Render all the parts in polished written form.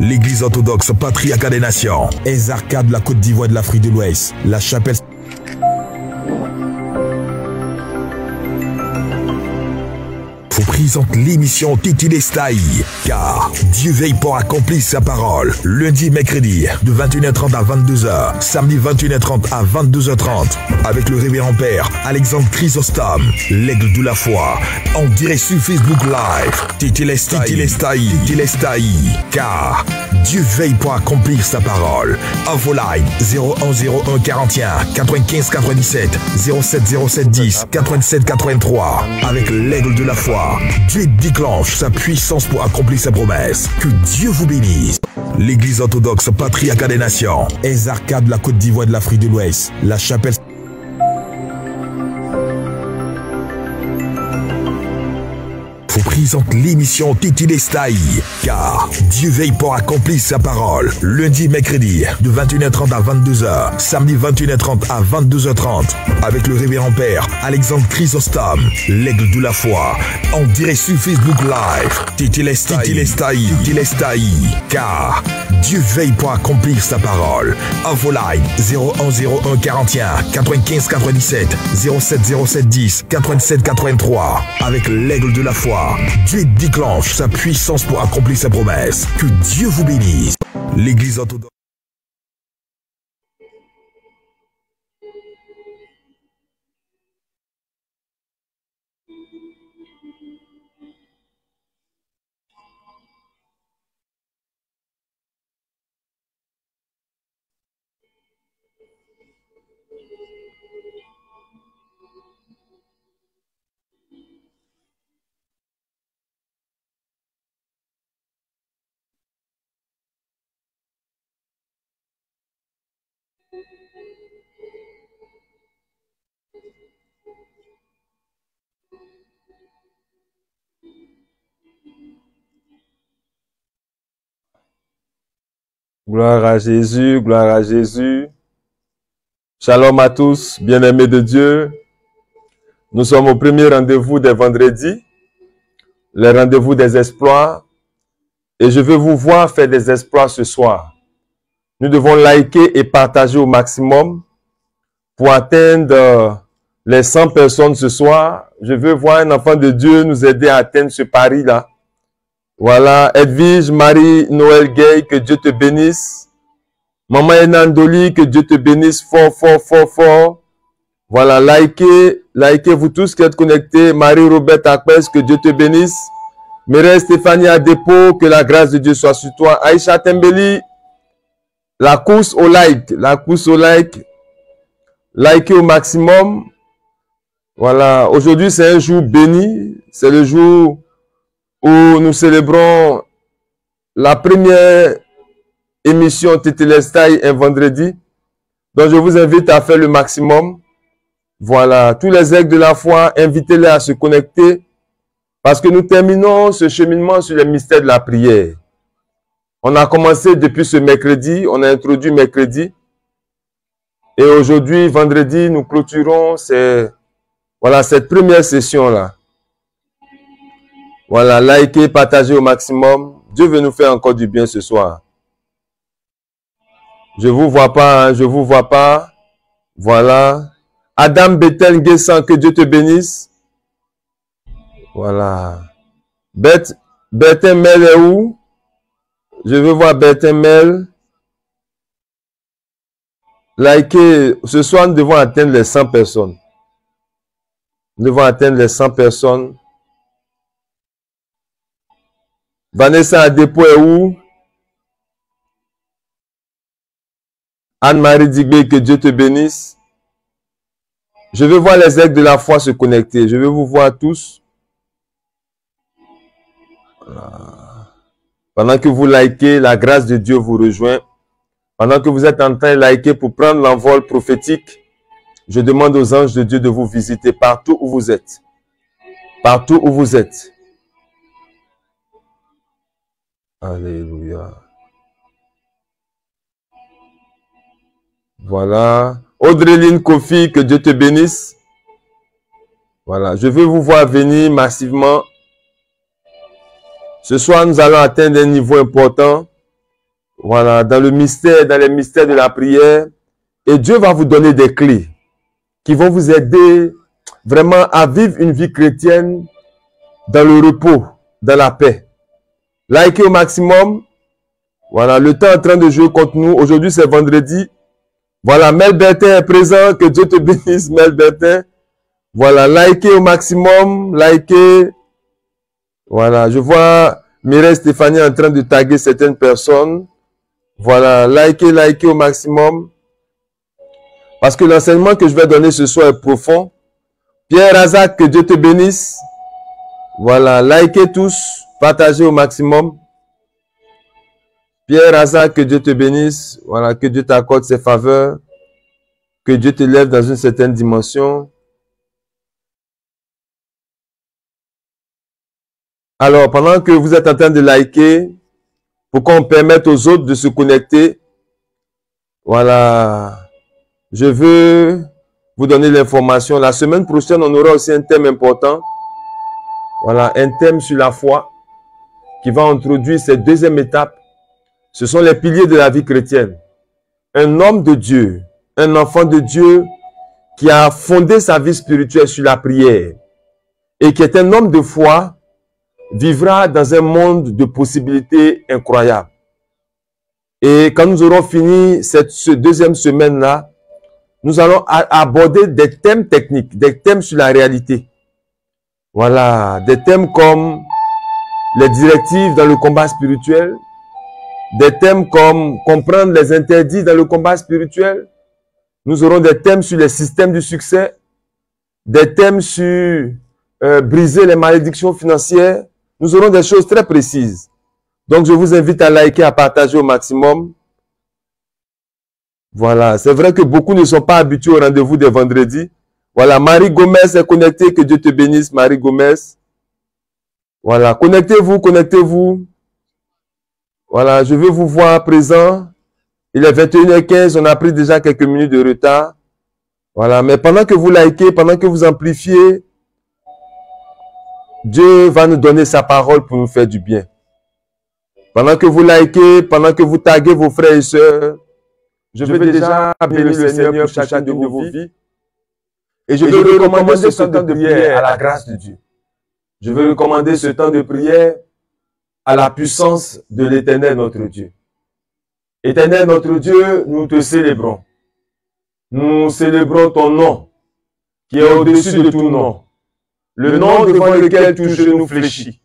L'église orthodoxe patriarcat des nations, Ezarka de la Côte d'Ivoire de l'Afrique de l'Ouest, la chapelle vous présente l'émission Titi Lestaï, car Dieu veille pour accomplir sa parole. Lundi et mercredi, de 21h30 à 22h, samedi 21h30 à 22h30, avec le révérend père Alexandre Chrysostome, l'aigle de la foi, en direct sur Facebook Live. Titi Lestaï, car Dieu veille pour accomplir sa parole. Info line 0101 41 95 97 07 07 10 87 83, avec l'aigle de la foi. Dieu déclenche sa puissance pour accomplir ses promesses. Que Dieu vous bénisse. L'église orthodoxe patriarcat des nations, Ezarka de la Côte d'Ivoire de l'Afrique de l'Ouest, la chapelle vous présente l'émission Titi Lestaï, car Dieu veille pour accomplir sa parole. Lundi et mercredi, de 21h30 à 22h, samedi 21h30 à 22h30, avec le révérend père Alexandre Chrysostome, l'aigle de la foi, en direct sur Facebook Live. Titi Lestaï, car Dieu veille pour accomplir sa parole. Info line 0101 41 95 97 07 07 10 87 83, avec l'aigle de la foi. Dieu déclenche sa puissance pour accomplir ses promesses. Que Dieu vous bénisse. L'église orthodoxe. Gloire à Jésus, gloire à Jésus. Shalom à tous, bien-aimés de Dieu. Nous sommes au premier rendez-vous des vendredis, le rendez-vous des exploits. Et je veux vous voir faire des exploits ce soir. Nous devons liker et partager au maximum pour atteindre les 100 personnes ce soir. Je veux voir un enfant de Dieu nous aider à atteindre ce pari-là. Voilà, Edwige, Marie, Noël Gay, que Dieu te bénisse. Maman Enandoli, que Dieu te bénisse fort, fort, fort, fort. Voilà, likez vous tous qui êtes connectés. Marie-Robert Akpes, que Dieu te bénisse. Mireille Stéphanie Adepo, que la grâce de Dieu soit sur toi. Aïcha Tembeli, la course au like, likez au maximum. Voilà, aujourd'hui c'est un jour béni, c'est le jour où nous célébrons la première émission Titi Lestaï un vendredi. Donc je vous invite à faire le maximum. Voilà, tous les aigles de la foi, invitez-les à se connecter parce que nous terminons ce cheminement sur les mystères de la prière. On a commencé depuis ce mercredi, on a introduit mercredi. Et aujourd'hui, vendredi, nous clôturons cette première session-là. Voilà, likez, partagez au maximum. Dieu veut nous faire encore du bien ce soir. Je vous vois pas, hein, je vous vois pas. Voilà. Adam Bethel Guessan, que Dieu te bénisse. Voilà. Bertin Mel est où? Je veux voir Bertin Mel. Likez. Ce soir, nous devons atteindre les 100 personnes. Nous devons atteindre les 100 personnes. Vanessa Adepo est où? Anne-Marie Digbé, que Dieu te bénisse. Je veux voir les aigles de la foi se connecter. Je veux vous voir tous. Voilà. Pendant que vous likez, la grâce de Dieu vous rejoint. Pendant que vous êtes en train de liker pour prendre l'envol prophétique, je demande aux anges de Dieu de vous visiter partout où vous êtes. Partout où vous êtes. Alléluia. Voilà. Audreline Kofi, que Dieu te bénisse. Voilà. Je veux vous voir venir massivement Ce soir, nous allons atteindre un niveau important. Voilà, dans le mystère, dans les mystères de la prière. Et Dieu va vous donner des clés qui vont vous aider vraiment à vivre une vie chrétienne dans le repos, dans la paix. Likez au maximum. Voilà, le temps est en train de jouer contre nous. Aujourd'hui, c'est vendredi. Voilà, Mel Bertin est présent. Que Dieu te bénisse, Mel Bertin. Voilà, likez au maximum. Likez. Voilà, je vois Mireille Stéphanie en train de taguer certaines personnes. Voilà, likez au maximum. Parce que l'enseignement que je vais donner ce soir est profond. Pierre Razak, que Dieu te bénisse. Voilà, likez tous, partagez au maximum. Pierre Razak, que Dieu te bénisse. Voilà, que Dieu t'accorde ses faveurs. Que Dieu te lève dans une certaine dimension. Alors, pendant que vous êtes en train de liker, pour qu'on permette aux autres de se connecter, voilà, je veux vous donner l'information. La semaine prochaine, on aura aussi un thème important. Voilà, un thème sur la foi qui va introduire cette deuxième étape. Ce sont les piliers de la vie chrétienne. Un homme de Dieu, un enfant de Dieu qui a fondé sa vie spirituelle sur la prière et qui est un homme de foi, vivra dans un monde de possibilités incroyables. Et quand nous aurons fini cette deuxième semaine-là, nous allons aborder des thèmes techniques, des thèmes sur la réalité. Voilà, des thèmes comme les directives dans le combat spirituel, des thèmes comme comprendre les interdits dans le combat spirituel. Nous aurons des thèmes sur les systèmes du succès, des thèmes sur briser les malédictions financières. Nous aurons des choses très précises. Donc, je vous invite à liker, à partager au maximum. Voilà, c'est vrai que beaucoup ne sont pas habitués au rendez-vous des vendredis. Voilà, Marie Gomez est connectée. Que Dieu te bénisse, Marie Gomez. Voilà, connectez-vous, connectez-vous. Voilà, je veux vous voir présent. Il est 21h15, on a pris déjà quelques minutes de retard. Voilà, mais pendant que vous likez, pendant que vous amplifiez, Dieu va nous donner sa parole pour nous faire du bien. Pendant que vous likez, pendant que vous taguez vos frères et sœurs, je veux déjà bénir le Seigneur pour chacune de vos vies. Et je veux recommander ce temps de prière à la grâce de Dieu. Je veux recommander ce temps de prière à la puissance de l'Éternel notre Dieu. Éternel notre Dieu, nous te célébrons. Nous célébrons ton nom, qui est au-dessus de tout nom. Le nom devant lequel tout genou fléchit.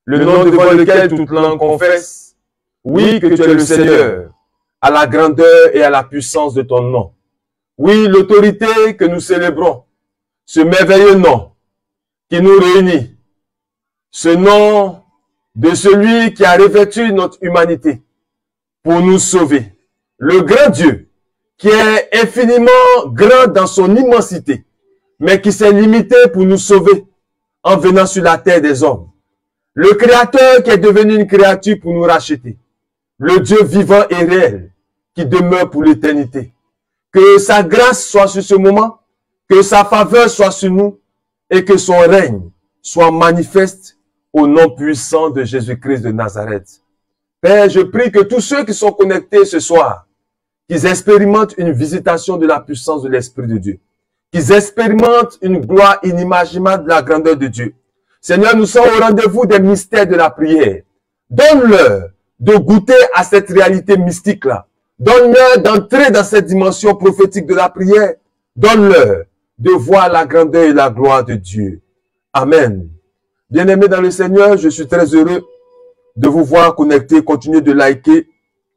Le nom devant lequel toute langue confesse. Oui, que tu es le Seigneur, à la grandeur et à la puissance de ton nom. Oui, l'autorité que nous célébrons, ce merveilleux nom qui nous réunit, ce nom de celui qui a revêtu notre humanité pour nous sauver. Le grand Dieu qui est infiniment grand dans son immensité, mais qui s'est limité pour nous sauver en venant sur la terre des hommes. Le Créateur qui est devenu une créature pour nous racheter. Le Dieu vivant et réel qui demeure pour l'éternité. Que sa grâce soit sur ce moment, que sa faveur soit sur nous et que son règne soit manifeste au nom puissant de Jésus-Christ de Nazareth. Père, je prie que tous ceux qui sont connectés ce soir, qu'ils expérimentent une visitation de la puissance de l'Esprit de Dieu. Qu'ils expérimentent une gloire inimaginable de la grandeur de Dieu. Seigneur, nous sommes au rendez-vous des mystères de la prière. Donne-leur de goûter à cette réalité mystique-là. Donne-leur d'entrer dans cette dimension prophétique de la prière. Donne-leur de voir la grandeur et la gloire de Dieu. Amen. Bien-aimés dans le Seigneur, je suis très heureux de vous voir connectés. Continuez de liker.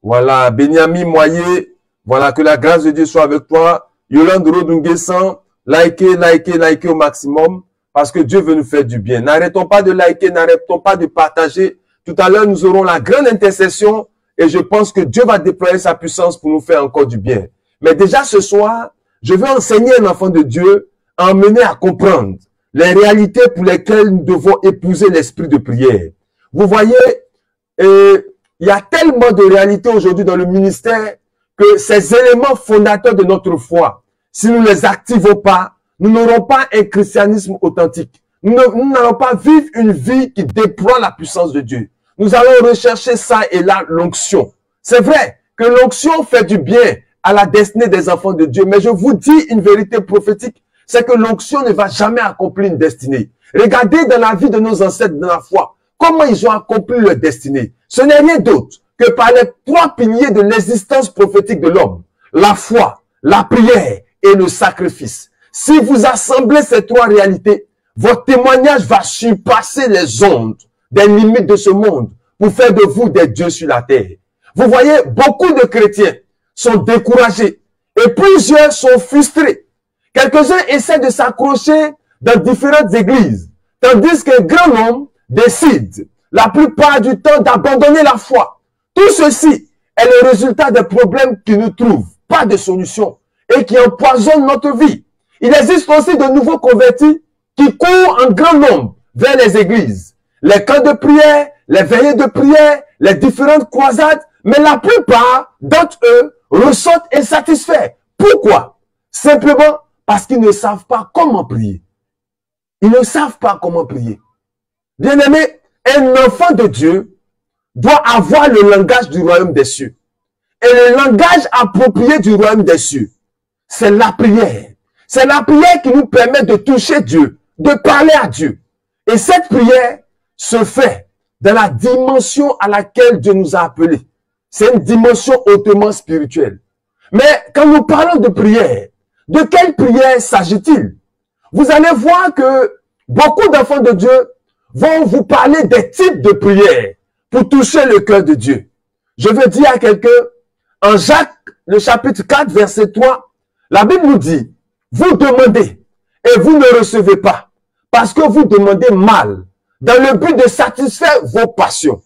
Voilà, Benjamin Moyer. Voilà, que la grâce de Dieu soit avec toi. Yolande Rodunguessan, likez au maximum. Parce que Dieu veut nous faire du bien. N'arrêtons pas de liker, n'arrêtons pas de partager. Tout à l'heure, nous aurons la grande intercession et je pense que Dieu va déployer sa puissance pour nous faire encore du bien. Mais déjà ce soir, je veux enseigner un enfant de Dieu à emmener à comprendre les réalités pour lesquelles nous devons épouser l'esprit de prière. Vous voyez, il y a tellement de réalités aujourd'hui dans le ministère que ces éléments fondateurs de notre foi, si nous ne les activons pas, nous n'aurons pas un christianisme authentique. Nous n'allons pas vivre une vie qui déploie la puissance de Dieu. nous allons rechercher ça et là, l'onction. C'est vrai que l'onction fait du bien à la destinée des enfants de Dieu, mais je vous dis une vérité prophétique, c'est que l'onction ne va jamais accomplir une destinée. Regardez dans la vie de nos ancêtres dans la foi, comment ils ont accompli leur destinée. Ce n'est rien d'autre que par les 3 piliers de l'existence prophétique de l'homme. La foi, la prière et le sacrifice. Si vous assemblez ces 3 réalités, votre témoignage va surpasser les ondes des limites de ce monde pour faire de vous des dieux sur la terre. Vous voyez, beaucoup de chrétiens sont découragés et plusieurs sont frustrés. Quelques-uns essaient de s'accrocher dans différentes églises, tandis qu'un grand nombre décide la plupart du temps d'abandonner la foi. Tout ceci est le résultat des problèmes qui ne trouvent pas de solution et qui empoisonnent notre vie. Il existe aussi de nouveaux convertis qui courent en grand nombre vers les églises, les camps de prière, les veillées de prière, les différentes croisades, mais la plupart d'entre eux ressortent insatisfaits. Pourquoi? Simplement parce qu'ils ne savent pas comment prier. Ils ne savent pas comment prier. Bien-aimé, un enfant de Dieu doit avoir le langage du royaume des cieux. Et le langage approprié du royaume des cieux, c'est la prière. C'est la prière qui nous permet de toucher Dieu, de parler à Dieu. Et cette prière se fait dans la dimension à laquelle Dieu nous a appelés. C'est une dimension hautement spirituelle. Mais quand nous parlons de prière, de quelle prière s'agit-il? Vous allez voir que beaucoup d'enfants de Dieu vont vous parler des types de prières pour toucher le cœur de Dieu. Je veux dire à quelqu'un, en Jacques, le chapitre 4, verset 3, la Bible nous dit, vous demandez et vous ne recevez pas, parce que vous demandez mal, dans le but de satisfaire vos passions.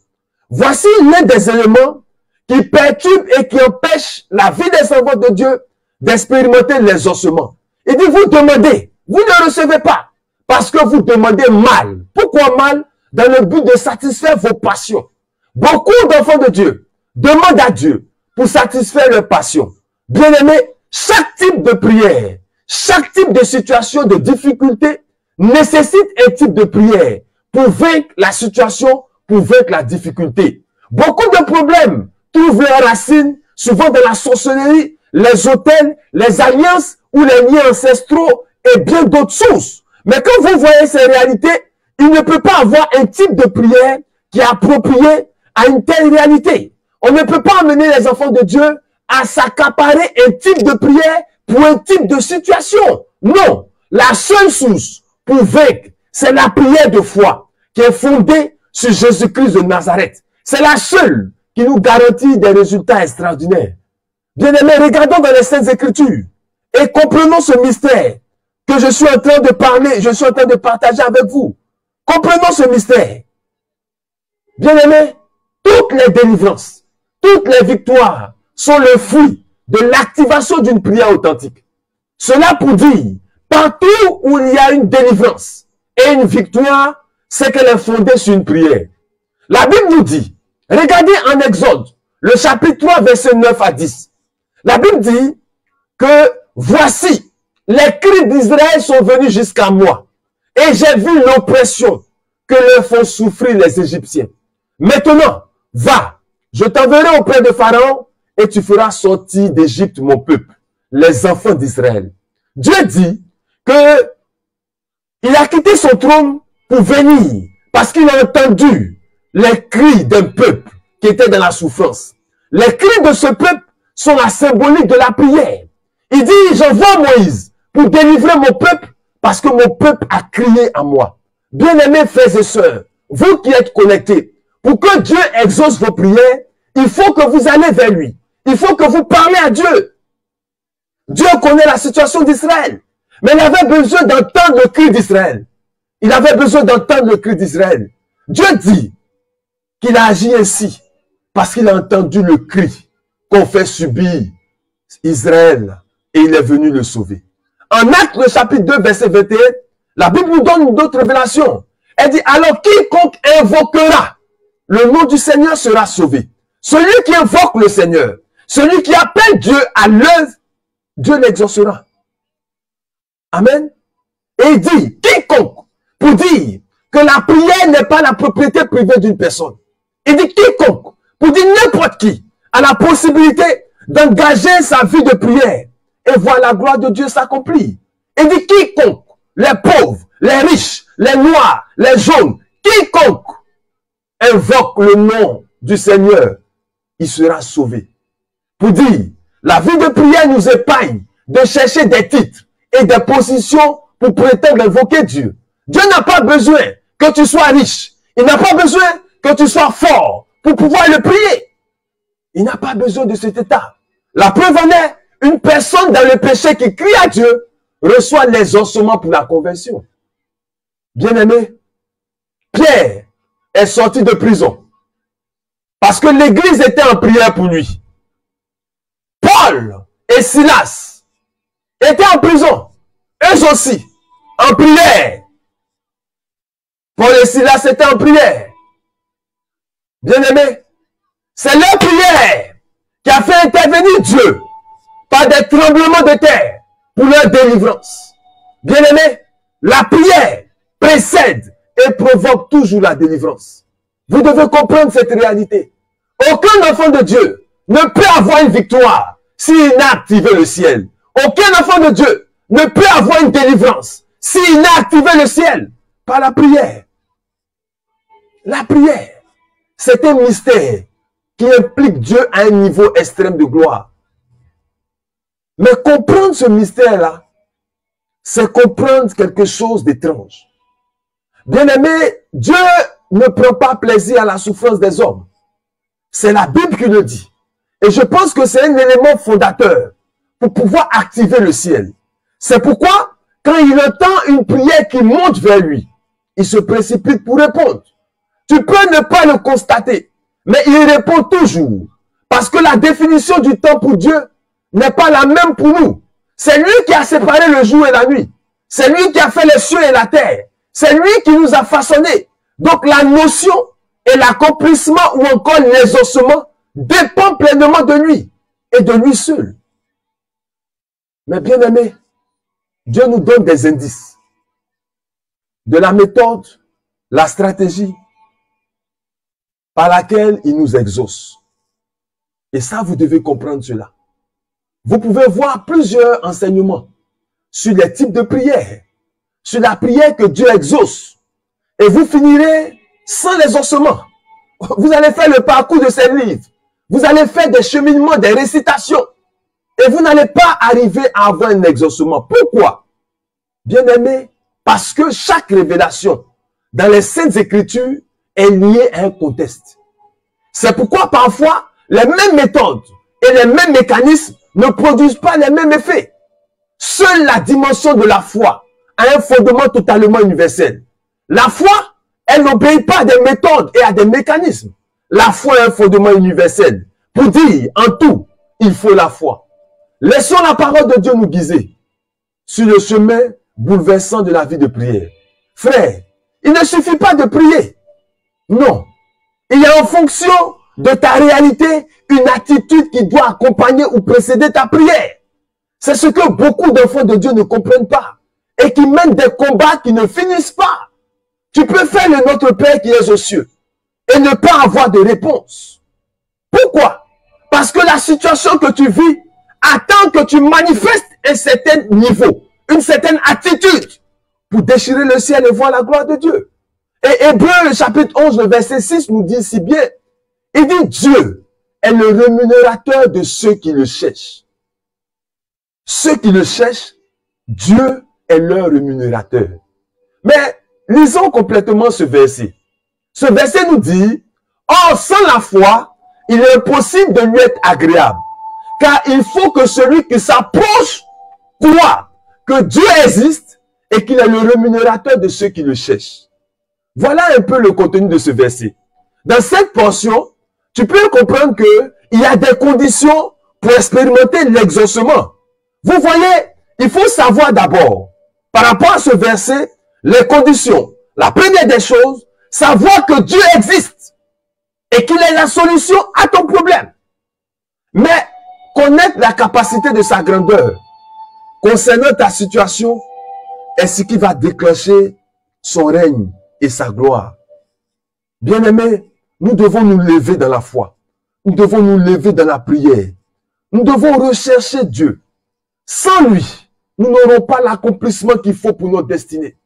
Voici l'un des éléments qui perturbe et qui empêche la vie des enfants de Dieu d'expérimenter l'exaucement. Il dit, vous demandez, vous ne recevez pas, parce que vous demandez mal. Pourquoi mal? Dans le but de satisfaire vos passions. Beaucoup d'enfants de Dieu demandent à Dieu pour satisfaire leurs passions. Bien-aimés, chaque type de prière, chaque type de situation de difficulté nécessite un type de prière pour vaincre la situation, pour vaincre la difficulté. Beaucoup de problèmes trouvent leurs racines souvent dans la sorcellerie, les autels, les alliances ou les liens ancestraux et bien d'autres sources. Mais quand vous voyez ces réalités, il ne peut pas avoir un type de prière qui est approprié à une telle réalité. On ne peut pas amener les enfants de Dieu à s'accaparer un type de prière pour un type de situation. Non, la seule source pour vaincre, c'est la prière de foi qui est fondée sur Jésus-Christ de Nazareth. C'est la seule qui nous garantit des résultats extraordinaires. Bien-aimés, regardons dans les Saintes Écritures et comprenons ce mystère que je suis en train de parler, je suis en train de partager avec vous. Comprenons ce mystère. Bien-aimés, toutes les délivrances, toutes les victoires sont le fruit de l'activation d'une prière authentique. Cela pour dire, partout où il y a une délivrance et une victoire, c'est qu'elle est fondée sur une prière. La Bible nous dit, regardez en Exode, le chapitre 3, verset 9 à 10. La Bible dit que voici, les cris d'Israël sont venus jusqu'à moi et j'ai vu l'oppression que leur font souffrir les Égyptiens. Maintenant, va, je t'enverrai auprès de Pharaon et tu feras sortir d'Égypte mon peuple, les enfants d'Israël. Dieu dit que il a quitté son trône pour venir parce qu'il a entendu les cris d'un peuple qui était dans la souffrance. Les cris de ce peuple sont la symbolique de la prière. Il dit, j'envoie Moïse pour délivrer mon peuple parce que mon peuple a crié à moi. Bien-aimés frères et sœurs, vous qui êtes connectés, pour que Dieu exauce vos prières, il faut que vous allez vers lui. Il faut que vous parlez à Dieu. Dieu connaît la situation d'Israël. Mais il avait besoin d'entendre le cri d'Israël. Il avait besoin d'entendre le cri d'Israël. Dieu dit qu'il a agi ainsi parce qu'il a entendu le cri qu'ont fait subir Israël et il est venu le sauver. En Actes, le chapitre 2, verset 21, la Bible nous donne une autre révélation. Elle dit, alors quiconque invoquera le nom du Seigneur sera sauvé. Celui qui invoque le Seigneur, celui qui appelle Dieu à l'œuvre, Dieu l'exaucera. Amen. Et il dit, quiconque, pour dire que la prière n'est pas la propriété privée d'une personne. Il dit quiconque, pour dire n'importe qui, a la possibilité d'engager sa vie de prière et voir la gloire de Dieu s'accomplir. Il dit quiconque, les pauvres, les riches, les noirs, les jaunes, quiconque invoque le nom du Seigneur, il sera sauvé. Pour dire, la vie de prière nous épargne de chercher des titres et des positions pour prétendre invoquer Dieu. Dieu n'a pas besoin que tu sois riche. Il n'a pas besoin que tu sois fort pour pouvoir le prier. Il n'a pas besoin de cet état. La preuve en est, une personne dans le péché qui crie à Dieu reçoit l'exaucement pour la conversion. Bien-aimé, Pierre est sorti de prison parce que l'église était en prière pour lui. Paul et Silas étaient en prison, eux aussi, en prière. Paul et Silas étaient en prière. Bien-aimé, c'est leur prière qui a fait intervenir Dieu par des tremblements de terre pour leur délivrance. Bien-aimé, la prière précède et provoque toujours la délivrance. Vous devez comprendre cette réalité. Aucun enfant de Dieu ne peut avoir une victoire s'il n'a activé le ciel. Aucun enfant de Dieu ne peut avoir une délivrance s'il n'a activé le ciel par la prière. La prière, c'est un mystère qui implique Dieu à un niveau extrême de gloire. Mais comprendre ce mystère-là, c'est comprendre quelque chose d'étrange. Bien-aimé, Dieu ne prend pas plaisir à la souffrance des hommes. C'est la Bible qui le dit. Et je pense que c'est un élément fondateur pour pouvoir activer le ciel. C'est pourquoi, quand il entend une prière qui monte vers lui, il se précipite pour répondre. Tu peux ne pas le constater, mais il répond toujours. Parce que la définition du temps pour Dieu n'est pas la même pour nous. C'est lui qui a séparé le jour et la nuit. C'est lui qui a fait les cieux et la terre. C'est lui qui nous a façonnés. Donc la notion et l'accomplissement ou encore l'exaucement dépend pleinement de lui et de lui seul. Mais bien aimé, Dieu nous donne des indices de la méthode, la stratégie par laquelle il nous exauce. Et ça, vous devez comprendre cela. Vous pouvez voir plusieurs enseignements sur les types de prières, sur la prière que Dieu exauce. Et vous finirez sans l'exaucement. Vous allez faire le parcours de ces livres. Vous allez faire des cheminements, des récitations. Et vous n'allez pas arriver à avoir un exaucement. Pourquoi? Bien aimé, parce que chaque révélation dans les Saintes Écritures est liée à un contexte. C'est pourquoi parfois, les mêmes méthodes et les mêmes mécanismes ne produisent pas les mêmes effets. Seule la dimension de la foi a un fondement totalement universel. La foi, elle n'obéit pas à des méthodes et à des mécanismes. La foi est un fondement universel. Pour dire, en tout, il faut la foi. Laissons la parole de Dieu nous guider sur le chemin bouleversant de la vie de prière. Frère, il ne suffit pas de prier. Non. Il y a en fonction de ta réalité une attitude qui doit accompagner ou précéder ta prière. C'est ce que beaucoup d'enfants de Dieu ne comprennent pas et qui mènent des combats qui ne finissent pas. Tu peux faire le Notre Père qui est aux cieux et ne pas avoir de réponse. Pourquoi? Parce que la situation que tu vis attend que tu manifestes un certain niveau, une certaine attitude pour déchirer le ciel et voir la gloire de Dieu. Et Hébreux, le chapitre 11, le verset 6 nous dit si bien, il dit Dieu est le rémunérateur de ceux qui le cherchent. Ceux qui le cherchent, Dieu est leur rémunérateur. Mais lisons complètement ce verset. Ce verset nous dit, or sans la foi, il est impossible de lui être agréable. Car il faut que celui qui s'approche croit que Dieu existe et qu'il est le rémunérateur de ceux qui le cherchent. Voilà un peu le contenu de ce verset. Dans cette portion, tu peux comprendre qu'il y a des conditions pour expérimenter l'exaucement. Vous voyez, il faut savoir d'abord, par rapport à ce verset, les conditions. La première des choses, savoir que Dieu existe et qu'il est la solution à ton problème. Mais connaître la capacité de sa grandeur concernant ta situation est ce qui va déclencher son règne et sa gloire. Bien-aimé, Nous devons nous lever dans la foi. Nous devons nous lever dans la prière. Nous devons rechercher Dieu. Sans lui, nous n'aurons pas l'accomplissement qu'il faut pour notre destinée.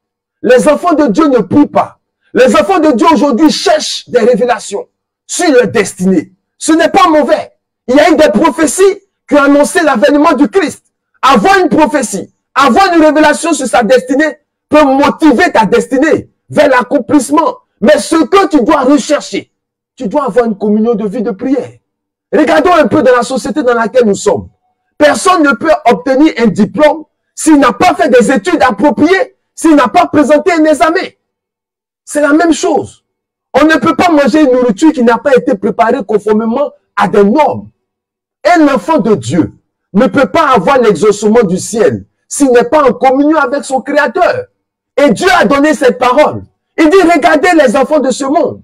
Les enfants de Dieu ne prient pas. Les enfants de Dieu aujourd'hui cherchent des révélations sur leur destinée. Ce n'est pas mauvais. Il y a eu des prophéties qui ont annoncé l'avènement du Christ. Avoir une prophétie, avoir une révélation sur sa destinée peut motiver ta destinée vers l'accomplissement. Mais ce que tu dois rechercher, tu dois avoir une communion de vie de prière. Regardons un peu dans la société dans laquelle nous sommes. Personne ne peut obtenir un diplôme s'il n'a pas fait des études appropriées, s'il n'a pas présenté un examen. C'est la même chose. On ne peut pas manger une nourriture qui n'a pas été préparée conformément à des normes. Un enfant de Dieu ne peut pas avoir l'exaucement du ciel s'il n'est pas en communion avec son Créateur. Et Dieu a donné cette parole. Il dit, regardez les enfants de ce monde.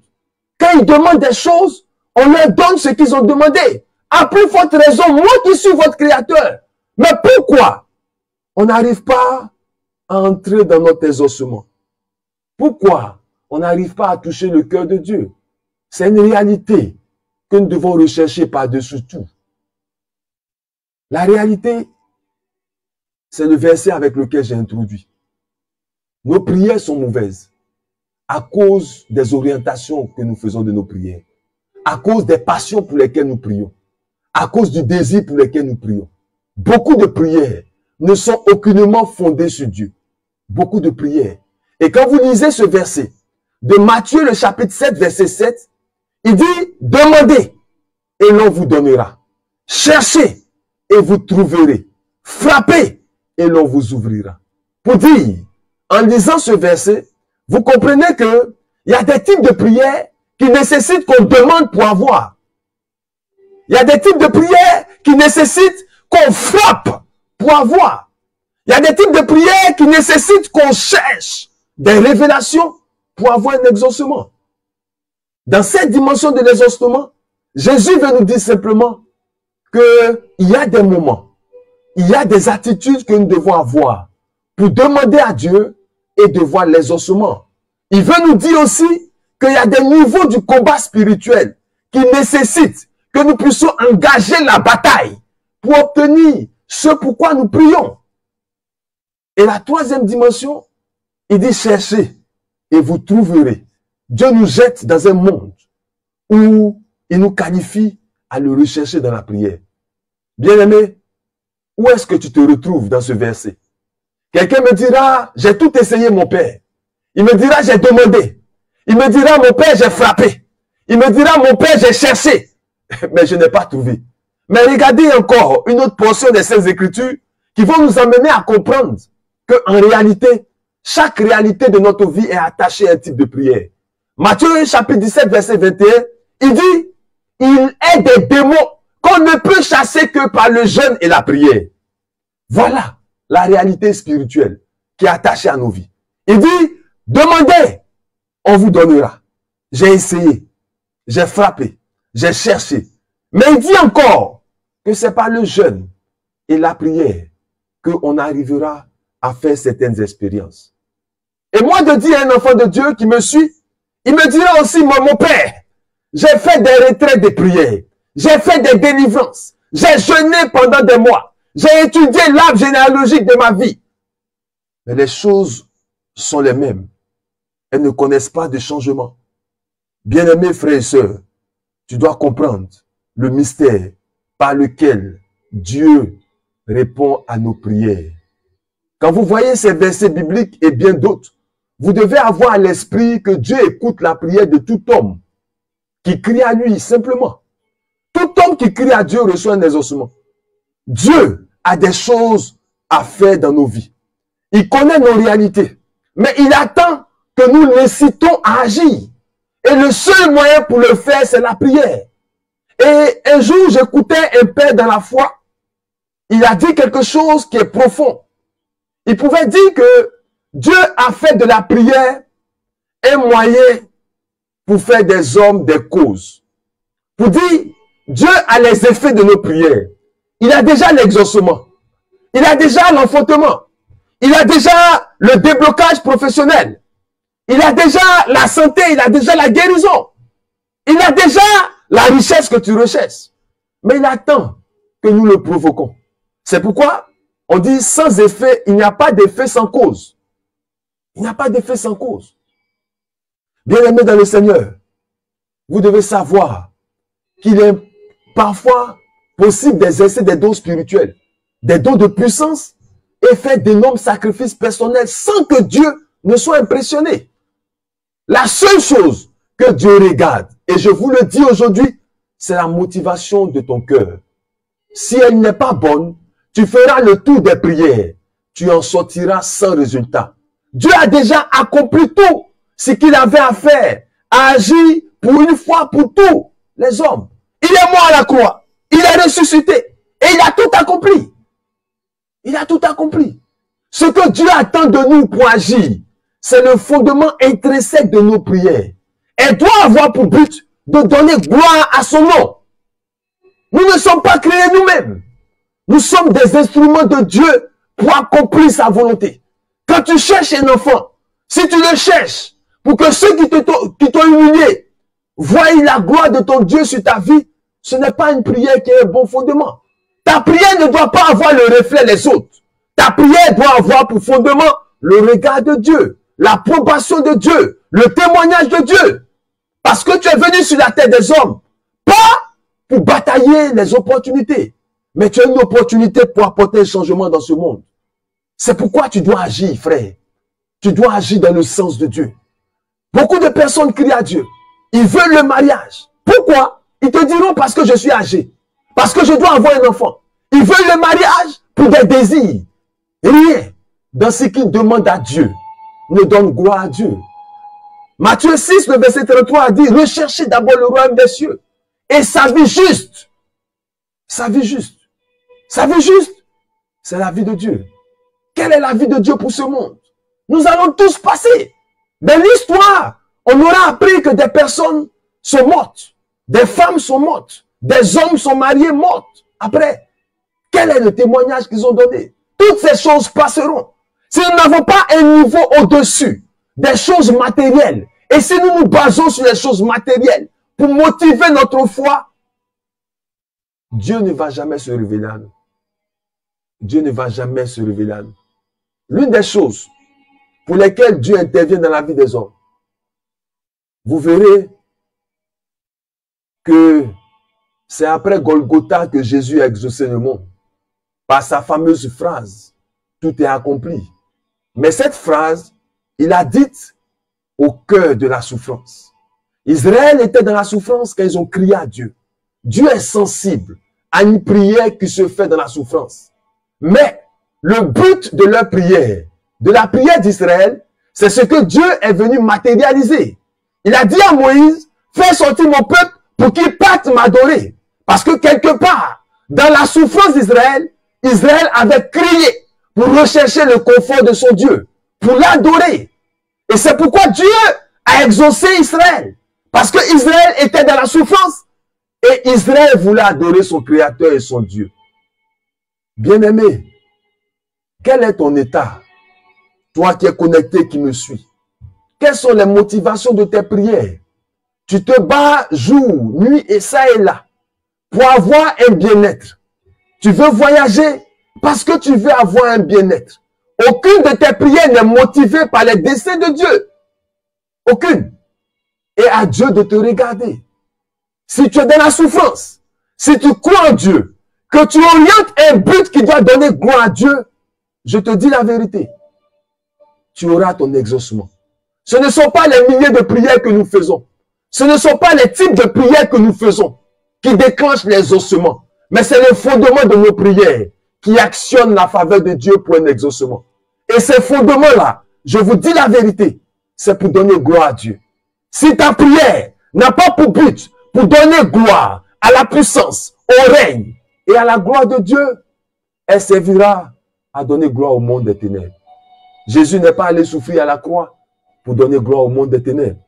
Quand ils demandent des choses, on leur donne ce qu'ils ont demandé. À plus forte raison, moi qui suis votre Créateur. Mais pourquoi on n'arrive pas à entrer dans notre exaucement? Pourquoi on n'arrive pas à toucher le cœur de Dieu? C'est une réalité que nous devons rechercher par-dessus tout. La réalité, c'est le verset avec lequel j'ai introduit. Nos prières sont mauvaises à cause des orientations que nous faisons de nos prières, à cause des passions pour lesquelles nous prions, à cause du désir pour lequel nous prions. Beaucoup de prières ne sont aucunement fondées sur Dieu. Beaucoup de prières. Et quand vous lisez ce verset de Matthieu, le chapitre 7, verset 7, il dit, demandez et l'on vous donnera. Cherchez et vous trouverez. Frappez et l'on vous ouvrira. Pour dire, en lisant ce verset, vous comprenez que il y a des types de prières qui nécessitent qu'on demande pour avoir. Il y a des types de prières qui nécessitent qu'on frappe pour avoir. Il y a des types de prières qui nécessitent qu'on cherche des révélations pour avoir un exaucement. Dans cette dimension de l'exaucement, Jésus veut nous dire simplement qu'il y a des moments, il y a des attitudes que nous devons avoir pour demander à Dieu et de voir l'exaucement. Il veut nous dire aussi qu'il y a des niveaux du combat spirituel qui nécessitent que nous puissions engager la bataille pour obtenir ce pourquoi nous prions. Et la troisième dimension, il dit cherchez et vous trouverez. Dieu nous jette dans un monde où il nous qualifie à le rechercher dans la prière. Bien-aimé, où est-ce que tu te retrouves dans ce verset? Quelqu'un me dira, j'ai tout essayé mon père. Il me dira, j'ai demandé. Il me dira, mon père, j'ai frappé. Il me dira, mon père, j'ai cherché. Mais je n'ai pas trouvé. Mais regardez encore une autre portion des Saintes Écritures qui vont nous amener à comprendre qu'en réalité, chaque réalité de notre vie est attachée à un type de prière. Matthieu chapitre 17, verset 21, il dit, il est des démons qu'on ne peut chasser que par le jeûne et la prière. Voilà la réalité spirituelle qui est attachée à nos vies. Il dit, demandez, on vous donnera. J'ai essayé, j'ai frappé, j'ai cherché. Mais il dit encore que c'est par le jeûne et la prière qu'on arrivera à faire certaines expériences. Et moi de dire à un enfant de Dieu qui me suit, il me dira aussi, mon père, j'ai fait des retraites de prière, j'ai fait des délivrances, j'ai jeûné pendant des mois, j'ai étudié l'arbre généalogique de ma vie. Mais les choses sont les mêmes. Elles ne connaissent pas de changement. Bien-aimés frères et sœurs, tu dois comprendre le mystère par lequel Dieu répond à nos prières. Quand vous voyez ces versets bibliques et bien d'autres, vous devez avoir à l'esprit que Dieu écoute la prière de tout homme qui crie à lui simplement. Tout homme qui crie à Dieu reçoit un exaucement. Dieu a des choses à faire dans nos vies. Il connaît nos réalités, mais il attend que nous l'incitons à agir. Et le seul moyen pour le faire, c'est la prière. Et un jour, j'écoutais un père dans la foi. Il a dit quelque chose qui est profond. Il pouvait dire que Dieu a fait de la prière un moyen pour faire des hommes des causes. Pour dire, Dieu a les effets de nos prières. Il a déjà l'exaucement. Il a déjà l'enfantement. Il a déjà le déblocage professionnel. Il a déjà la santé. Il a déjà la guérison. Il a déjà la richesse que tu recherches. Mais il attend que nous le provoquons. C'est pourquoi on dit sans effet, il n'y a pas d'effet sans cause. Il n'y a pas d'effet sans cause. Bien-aimés dans le Seigneur, vous devez savoir qu'il est parfois possible d'exercer des dons spirituels, des dons de puissance et faire d'énormes sacrifices personnels sans que Dieu ne soit impressionné. La seule chose que Dieu regarde, et je vous le dis aujourd'hui, c'est la motivation de ton cœur. Si elle n'est pas bonne, tu feras le tour des prières. Tu en sortiras sans résultat. Dieu a déjà accompli tout ce qu'il avait à faire, à agir pour une fois pour tous les hommes. Il est mort à la croix. Il est ressuscité. Et il a tout accompli. Il a tout accompli. Ce que Dieu attend de nous pour agir, c'est le fondement intrinsèque de nos prières. Elle doit avoir pour but de donner gloire à son nom. Nous ne sommes pas créés nous-mêmes. Nous sommes des instruments de Dieu pour accomplir sa volonté. Quand tu cherches un enfant, si tu le cherches pour que ceux qui t'ont humilié voient la gloire de ton Dieu sur ta vie, ce n'est pas une prière qui est un bon fondement. Ta prière ne doit pas avoir le reflet des autres. Ta prière doit avoir pour fondement le regard de Dieu, l'approbation de Dieu, le témoignage de Dieu. Parce que tu es venu sur la terre des hommes, pas pour batailler les opportunités, mais tu as une opportunité pour apporter un changement dans ce monde. C'est pourquoi tu dois agir, frère. Tu dois agir dans le sens de Dieu. Beaucoup de personnes crient à Dieu. Ils veulent le mariage. Pourquoi? Ils te diront parce que je suis âgé. Parce que je dois avoir un enfant. Ils veulent le mariage pour des désirs. Rien dans ce qu'ils demandent à Dieu ne donne gloire à Dieu. Matthieu 6, le verset 33 a dit, recherchez d'abord le royaume des cieux et sa vie juste. Sa vie juste. Sa vie juste, c'est la vie de Dieu. Quelle est la vie de Dieu pour ce monde? Nous allons tous passer. Dans l'histoire, on aura appris que des personnes sont mortes. Des femmes sont mortes. Des hommes sont mariés morts. Après, quel est le témoignage qu'ils ont donné? Toutes ces choses passeront. Si nous n'avons pas un niveau au-dessus des choses matérielles, et si nous nous basons sur les choses matérielles pour motiver notre foi, Dieu ne va jamais se révéler à nous. Dieu ne va jamais se révéler à nous. L'une des choses pour lesquelles Dieu intervient dans la vie des hommes, vous verrez que c'est après Golgotha que Jésus a exaucé le monde. Par sa fameuse phrase, tout est accompli. Mais cette phrase, il l'a dite au cœur de la souffrance. Israël était dans la souffrance quand ils ont crié à Dieu. Dieu est sensible à une prière qui se fait dans la souffrance. Mais le but de leur prière, de la prière d'Israël, c'est ce que Dieu est venu matérialiser. Il a dit à Moïse, fais sortir mon peuple pour qu'il parte m'adorer. Parce que quelque part, dans la souffrance d'Israël, Israël avait crié pour rechercher le confort de son Dieu, pour l'adorer. Et c'est pourquoi Dieu a exaucé Israël. Parce que Israël était dans la souffrance et Israël voulait adorer son Créateur et son Dieu. Bien-aimé, quel est ton état? Toi qui es connecté, qui me suis. Quelles sont les motivations de tes prières? Tu te bats jour, nuit et ça et là pour avoir un bien-être. Tu veux voyager parce que tu veux avoir un bien-être. Aucune de tes prières n'est motivée par les desseins de Dieu. Aucune. Et à Dieu de te regarder. Si tu es dans la souffrance, si tu crois en Dieu, que tu orientes un but qui doit donner gloire à Dieu, je te dis la vérité. Tu auras ton exaucement. Ce ne sont pas les milliers de prières que nous faisons. Ce ne sont pas les types de prières que nous faisons qui déclenchent les ossements. Mais c'est le fondement de nos prières qui actionne la faveur de Dieu pour un exaucement. Et ces fondements-là, je vous dis la vérité, c'est pour donner gloire à Dieu. Si ta prière n'a pas pour but, pour donner gloire à la puissance, au règne et à la gloire de Dieu, elle servira à donner gloire au monde des ténèbres. Jésus n'est pas allé souffrir à la croix pour donner gloire au monde des ténèbres.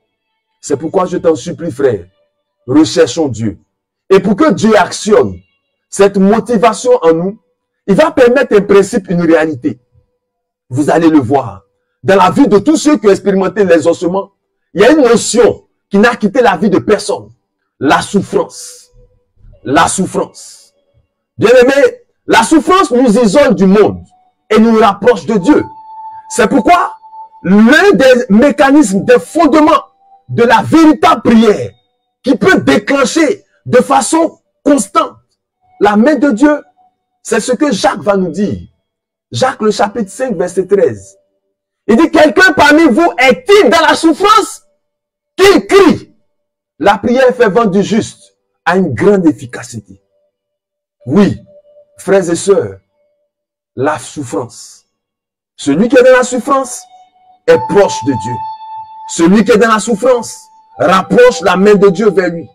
C'est pourquoi je t'en supplie, frère, recherchons Dieu. Et pour que Dieu actionne cette motivation en nous, il va permettre un principe, une réalité. Vous allez le voir. Dans la vie de tous ceux qui ont expérimenté les ossements, il y a une notion qui n'a quitté la vie de personne. la souffrance. La souffrance. Bien-aimés, la souffrance nous isole du monde et nous rapproche de Dieu. C'est pourquoi l'un des mécanismes, des fondements de la véritable prière qui peut déclencher de façon constante la main de Dieu, c'est ce que Jacques va nous dire. Jacques, le chapitre 5, verset 13. Il dit, quelqu'un parmi vous est-il dans la souffrance? Qu'il crie. La prière fervente du juste a une grande efficacité. Oui, frères et sœurs, la souffrance. Celui qui est dans la souffrance est proche de Dieu. Celui qui est dans la souffrance rapproche la main de Dieu vers lui.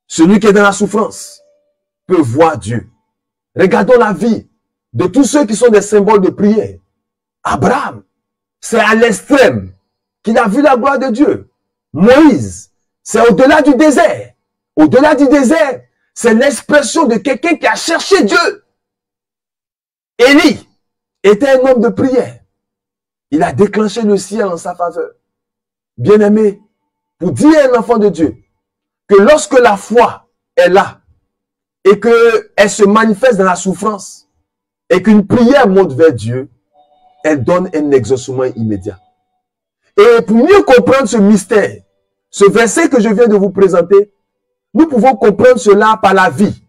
Celui qui est dans la souffrance peut voir Dieu. Regardons la vie de tous ceux qui sont des symboles de prière. Abraham, c'est à l'extrême qu'il a vu la gloire de Dieu. Moïse, c'est au-delà du désert. Au-delà du désert, c'est l'expression de quelqu'un qui a cherché Dieu. Élie était un homme de prière. Il a déclenché le ciel en sa faveur. Bien-aimé, pour dire à un enfant de Dieu que lorsque la foi est là et qu'elle se manifeste dans la souffrance et qu'une prière monte vers Dieu, elle donne un exaucement immédiat. Et pour mieux comprendre ce mystère, ce verset que je viens de vous présenter, nous pouvons comprendre cela par la vie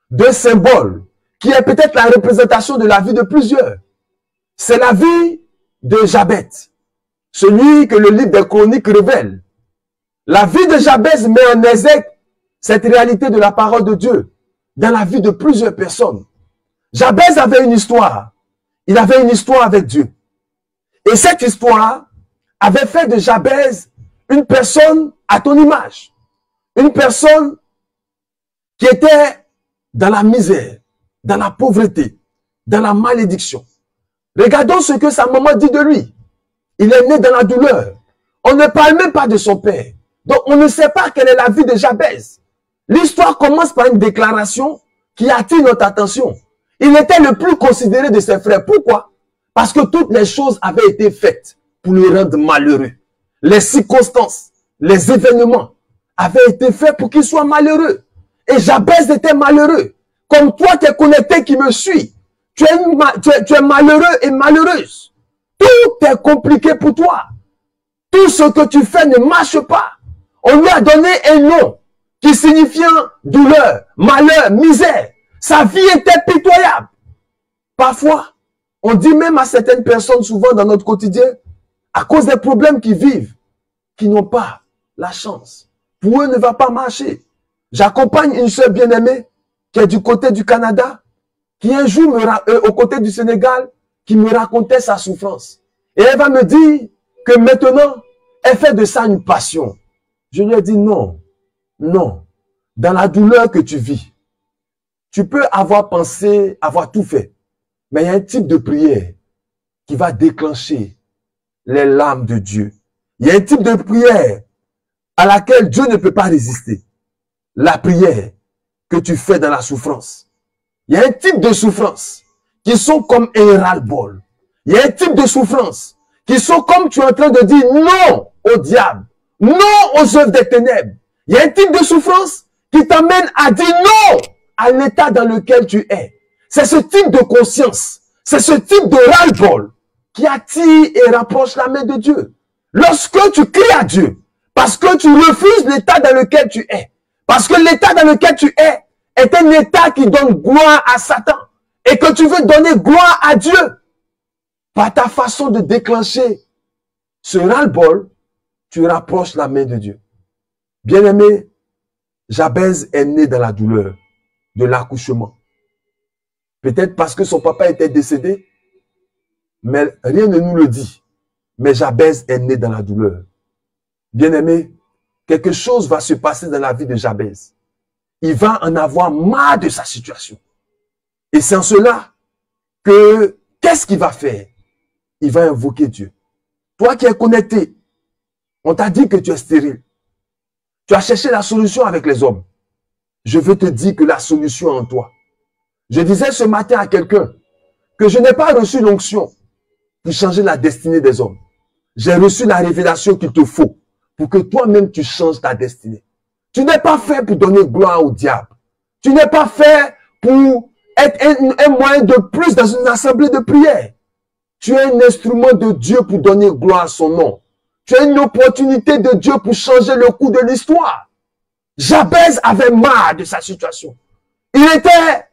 d'un symbole qui est peut-être la représentation de la vie de plusieurs. C'est la vie de Jabez, celui que le livre des Chroniques révèle. La vie de Jabez met en exergue cette réalité de la parole de Dieu dans la vie de plusieurs personnes. Jabez avait une histoire. Il avait une histoire avec Dieu. Et cette histoire avait fait de Jabez une personne à ton image. Une personne qui était dans la misère, dans la pauvreté, dans la malédiction. Regardons ce que sa maman dit de lui. Il est né dans la douleur. On ne parle même pas de son père. Donc on ne sait pas quelle est la vie de Jabez. L'histoire commence par une déclaration qui attire notre attention. Il était le plus considéré de ses frères. Pourquoi? Parce que toutes les choses avaient été faites pour le rendre malheureux. Les circonstances, les événements avaient été faits pour qu'il soit malheureux. Et Jabez était malheureux. Comme toi, tu es connecté qui me suis. Tu es malheureux et malheureuse. Tout est compliqué pour toi. Tout ce que tu fais ne marche pas. On lui a donné un nom qui signifiant douleur, malheur, misère. Sa vie était pitoyable. Parfois, on dit même à certaines personnes, souvent dans notre quotidien, à cause des problèmes qu'ils vivent, qui n'ont pas la chance. Pour eux, ne va pas marcher. J'accompagne une sœur bien-aimée qui est du côté du Canada, qui un jour, au côté du Sénégal, qui me racontait sa souffrance. Et elle va me dire que maintenant, elle fait de ça une passion. Je lui ai dit non, non. Dans la douleur que tu vis, tu peux avoir pensé, avoir tout fait. Mais il y a un type de prière qui va déclencher les larmes de Dieu. Il y a un type de prière à laquelle Dieu ne peut pas résister. La prière que tu fais dans la souffrance. Il y a un type de souffrance qui sont comme un ras-le-bol. Il y a un type de souffrance qui sont comme tu es en train de dire non au diable, non aux œuvres des ténèbres. Il y a un type de souffrance qui t'amène à dire non à l'état dans lequel tu es. C'est ce type de conscience, c'est ce type de ras-le-bol qui attire et rapproche la main de Dieu. Lorsque tu cries à Dieu, parce que tu refuses l'état dans lequel tu es, parce que l'état dans lequel tu es un état qui donne gloire à Satan, et que tu veux donner gloire à Dieu, par ta façon de déclencher ce ras-le-bol, tu rapproches la main de Dieu. Bien-aimé, Jabez est né dans la douleur de l'accouchement. Peut-être parce que son papa était décédé, mais rien ne nous le dit. Mais Jabez est né dans la douleur. Bien-aimé, quelque chose va se passer dans la vie de Jabez. Il va en avoir marre de sa situation. Et c'est en cela que, qu'est-ce qu'il va faire? Il va invoquer Dieu. Toi qui es connecté, on t'a dit que tu es stérile. Tu as cherché la solution avec les hommes. Je veux te dire que la solution est en toi. Je disais ce matin à quelqu'un que je n'ai pas reçu l'onction pour changer la destinée des hommes. J'ai reçu la révélation qu'il te faut pour que toi-même tu changes ta destinée. Tu n'es pas fait pour donner gloire au diable. Tu n'es pas fait pour être un moyen de plus dans une assemblée de prière. Tu es un instrument de Dieu pour donner gloire à son nom. Tu as une opportunité de Dieu pour changer le cours de l'histoire. Jabez avait marre de sa situation. Il était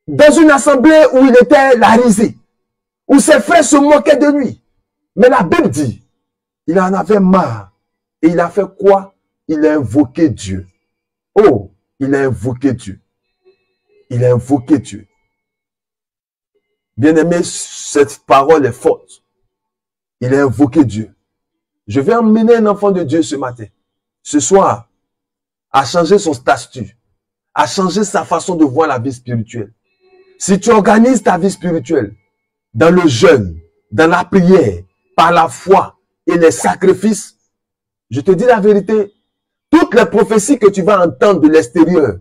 dans une assemblée où il était la risée, où ses frères se moquaient de lui. Mais la Bible dit, il en avait marre. Et il a fait quoi? Il a invoqué Dieu. Oh, il a invoqué Dieu. Il a invoqué Dieu. Bien-aimé, cette parole est forte. Il a invoqué Dieu. Je vais emmener un enfant de Dieu ce matin, ce soir, à changer son statut, à changer sa façon de voir la vie spirituelle. Si tu organises ta vie spirituelle dans le jeûne, dans la prière, par la foi et les sacrifices, je te dis la vérité, toutes les prophéties que tu vas entendre de l'extérieur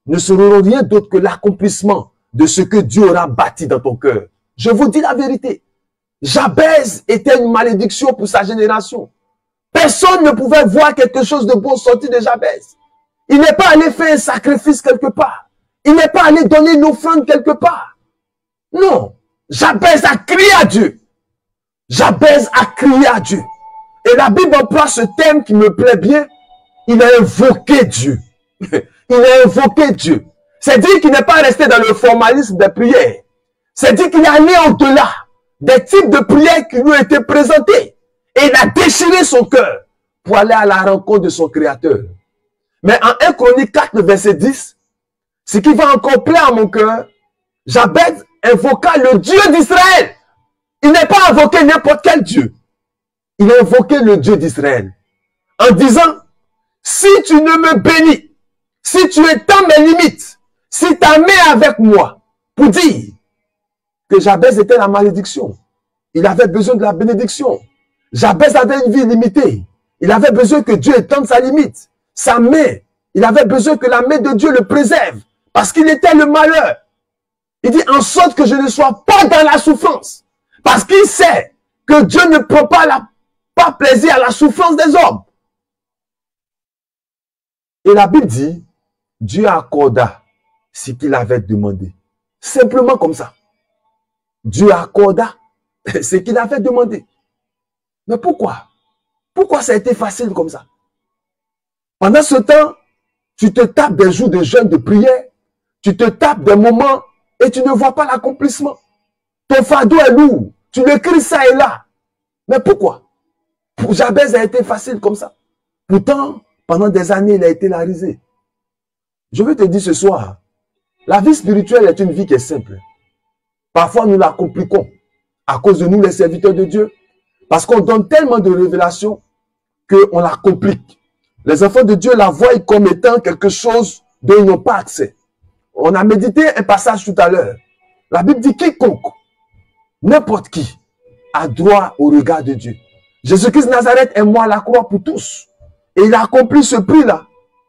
ne seront rien d'autre que l'accomplissement de ce que Dieu aura bâti dans ton cœur. Je vous dis la vérité. Jabez était une malédiction pour sa génération. Personne ne pouvait voir quelque chose de bon sortir de Jabez. Il n'est pas allé faire un sacrifice quelque part. Il n'est pas allé donner une offrande quelque part. Non. Jabez a crié à Dieu. Jabez a crié à Dieu. Et la Bible emploie ce thème qui me plaît bien. Il a invoqué Dieu. Il a invoqué Dieu. C'est dire qu'il n'est pas resté dans le formalisme des prières. C'est dire qu'il est allé au-delà des types de prières qui lui ont été présentés. Et il a déchiré son cœur pour aller à la rencontre de son Créateur. Mais en 1 Chronique 4, le verset 10, ce qui va encore plaire à mon cœur, Jabez invoqua le Dieu d'Israël. Il n'est pas invoqué n'importe quel Dieu. Il a invoqué le Dieu d'Israël. En disant, si tu ne me bénis, si tu étends mes limites, si ta main est avec moi, pour dire que Jabez était la malédiction. Il avait besoin de la bénédiction. Jabez avait une vie limitée. Il avait besoin que Dieu étende sa limite. Sa main, il avait besoin que la main de Dieu le préserve. Parce qu'il était le malheur. Il dit, en sorte que je ne sois pas dans la souffrance. Parce qu'il sait que Dieu ne prend pas plaisir à la souffrance des hommes. Et la Bible dit, Dieu accorda ce qu'il avait demandé. Simplement comme ça. Dieu accorda ce qu'il avait demandé. Mais pourquoi? Pourquoi ça a été facile comme ça? Pendant ce temps, tu te tapes des jours de jeûne, de prière, tu te tapes des moments et tu ne vois pas l'accomplissement. Ton fardeau est lourd, tu le cries ça et là. Mais pourquoi? Pour Jabez a été facile comme ça. Pourtant, pendant des années, il a été la risée. Je veux te dire ce soir, la vie spirituelle est une vie qui est simple. Parfois, nous la compliquons à cause de nous, les serviteurs de Dieu. Parce qu'on donne tellement de révélations qu'on la complique. Les enfants de Dieu la voient comme étant quelque chose dont ils n'ont pas accès. On a médité un passage tout à l'heure. La Bible dit quiconque, n'importe qui, a droit au regard de Dieu. Jésus-Christ de Nazareth est mort à la croix pour tous. Et il a accompli ce prix-là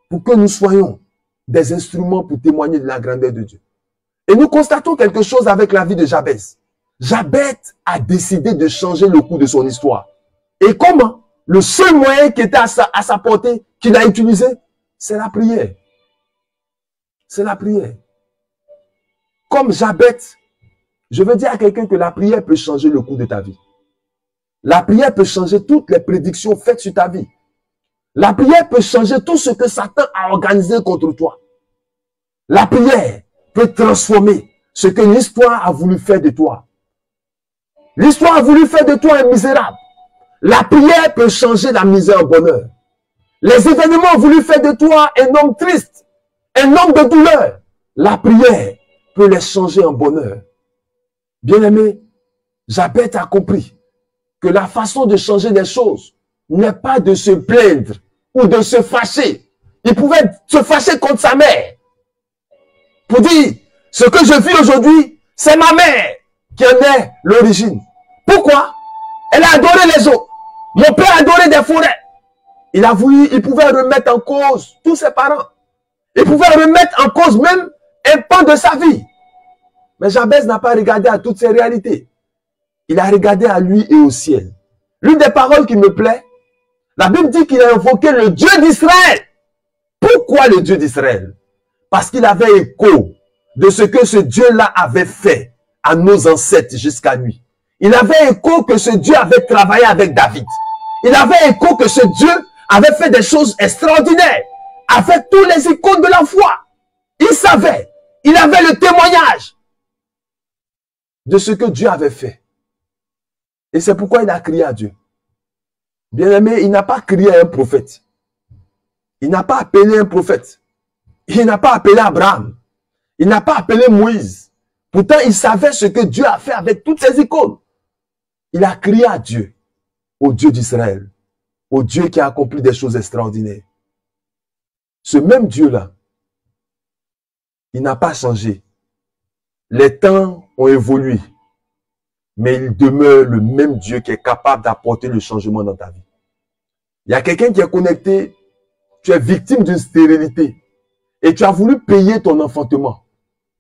pour que nous soyons des instruments pour témoigner de la grandeur de Dieu. Et nous constatons quelque chose avec la vie de Jabez. Jabez a décidé de changer le cours de son histoire. Et comment? Le seul moyen qui était à sa portée, qu'il a utilisé, c'est la prière. C'est la prière. Comme Jabez, je veux dire à quelqu'un que la prière peut changer le cours de ta vie. La prière peut changer toutes les prédictions faites sur ta vie. La prière peut changer tout ce que Satan a organisé contre toi. La prière peut transformer ce que l'histoire a voulu faire de toi. L'histoire a voulu faire de toi un misérable. La prière peut changer la misère en bonheur. Les événements ont voulu faire de toi un homme triste, un homme de douleur. La prière peut les changer en bonheur. Bien-aimé, Jabez a compris que la façon de changer les choses n'est pas de se plaindre ou de se fâcher. Il pouvait se fâcher contre sa mère pour dire, ce que je vis aujourd'hui, c'est ma mère qui en est l'origine. Pourquoi? Elle a adoré les eaux. Mon père a adoré des forêts. Il pouvait remettre en cause tous ses parents. Il pouvait remettre en cause même un pan de sa vie. Mais Jabez n'a pas regardé à toutes ces réalités. Il a regardé à lui et au ciel. L'une des paroles qui me plaît, la Bible dit qu'il a invoqué le Dieu d'Israël. Pourquoi le Dieu d'Israël? Parce qu'il avait écho de ce que ce Dieu-là avait fait à nos ancêtres jusqu'à lui. Il avait écho que ce Dieu avait travaillé avec David. Il avait écho que ce Dieu avait fait des choses extraordinaires avec tous les icônes de la foi. Il savait, il avait le témoignage de ce que Dieu avait fait. Et c'est pourquoi il a crié à Dieu. Bien-aimé, il n'a pas crié à un prophète. Il n'a pas appelé un prophète. Il n'a pas appelé Abraham. Il n'a pas appelé Moïse. Pourtant, il savait ce que Dieu a fait avec toutes ces icônes. Il a crié à Dieu, au Dieu d'Israël, au Dieu qui a accompli des choses extraordinaires. Ce même Dieu-là, il n'a pas changé. Les temps ont évolué, mais il demeure le même Dieu qui est capable d'apporter le changement dans ta vie. Il y a quelqu'un qui est connecté, tu es victime d'une stérilité et tu as voulu payer ton enfantement.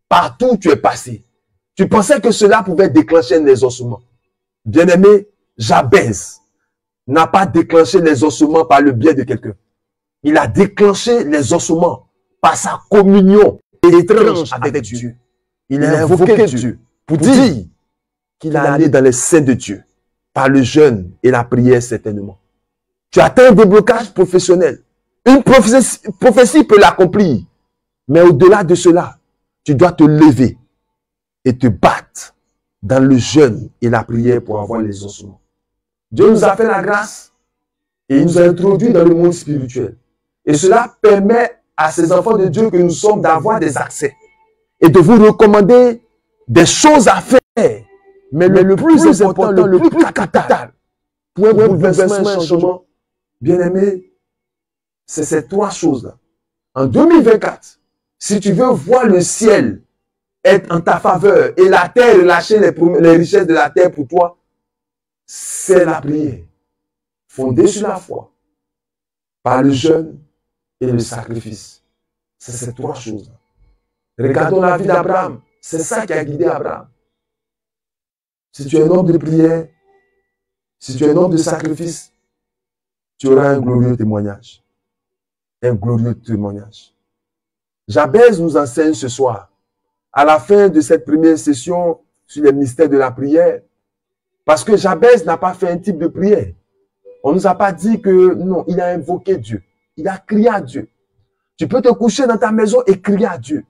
Partout où tu es passé, tu pensais que cela pouvait déclencher les ossements. Bien-aimé, Jabez n'a pas déclenché les ossements par le biais de quelqu'un. Il a déclenché les ossements par sa communion étrange avec Dieu. Il a invoqué Dieu pour dire qu'il allait dans les seins de Dieu par le jeûne et la prière certainement. Tu atteins un déblocage professionnel. Une prophétie peut l'accomplir. Mais au-delà de cela, tu dois te lever et te battre dans le jeûne et la prière pour avoir les ossements. Dieu nous a fait la grâce et il nous a introduits dans le monde spirituel. Et cela permet à ces enfants de Dieu que nous sommes d'avoir des accès et de vous recommander des choses à faire. Mais le plus important, le plus capital pour un bouleversement, un changement, bien aimé, c'est ces trois choses-là. En 2024, si tu veux voir le ciel être en ta faveur et la terre relâcher les richesses de la terre pour toi, c'est la prière. Fondée sur la foi, par le jeûne et le sacrifice. C'est ces trois choses. Regardons la vie d'Abraham. C'est ça qui a guidé Abraham. Si tu es un homme de prière, si tu es un homme de sacrifice, tu auras un glorieux témoignage. Un glorieux témoignage. Jabez nous enseigne ce soir, à la fin de cette première session sur les mystères de la prière, parce que Jabez n'a pas fait un type de prière. On ne nous a pas dit que non, il a invoqué Dieu. Il a crié à Dieu. Tu peux te coucher dans ta maison et crier à Dieu.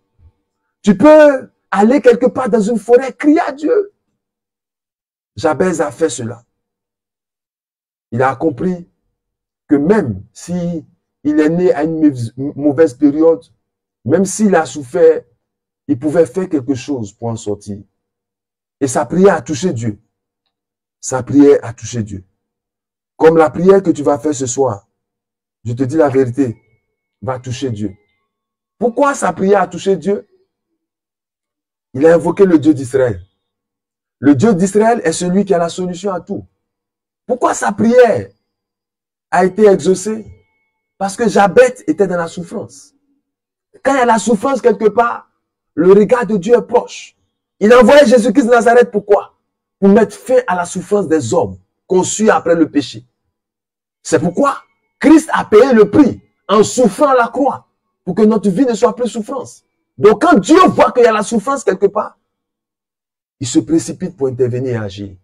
Tu peux aller quelque part dans une forêt, crier à Dieu. Jabez a fait cela. Il a compris que même si il est né à une mauvaise période, même s'il a souffert, il pouvait faire quelque chose pour en sortir. Et sa prière a touché Dieu. Sa prière a touché Dieu. Comme la prière que tu vas faire ce soir, je te dis la vérité, va toucher Dieu. Pourquoi sa prière a touché Dieu? Il a invoqué le Dieu d'Israël. Le Dieu d'Israël est celui qui a la solution à tout. Pourquoi sa prière a été exaucée? Parce que Jabez était dans la souffrance. Quand il y a la souffrance quelque part, le regard de Dieu est proche. Il a envoyé Jésus-Christ de Nazareth, pourquoi? Pour mettre fin à la souffrance des hommes conçus après le péché. C'est pourquoi Christ a payé le prix en souffrant à la croix pour que notre vie ne soit plus souffrance. Donc quand Dieu voit qu'il y a la souffrance quelque part, il se précipite pour intervenir et agir.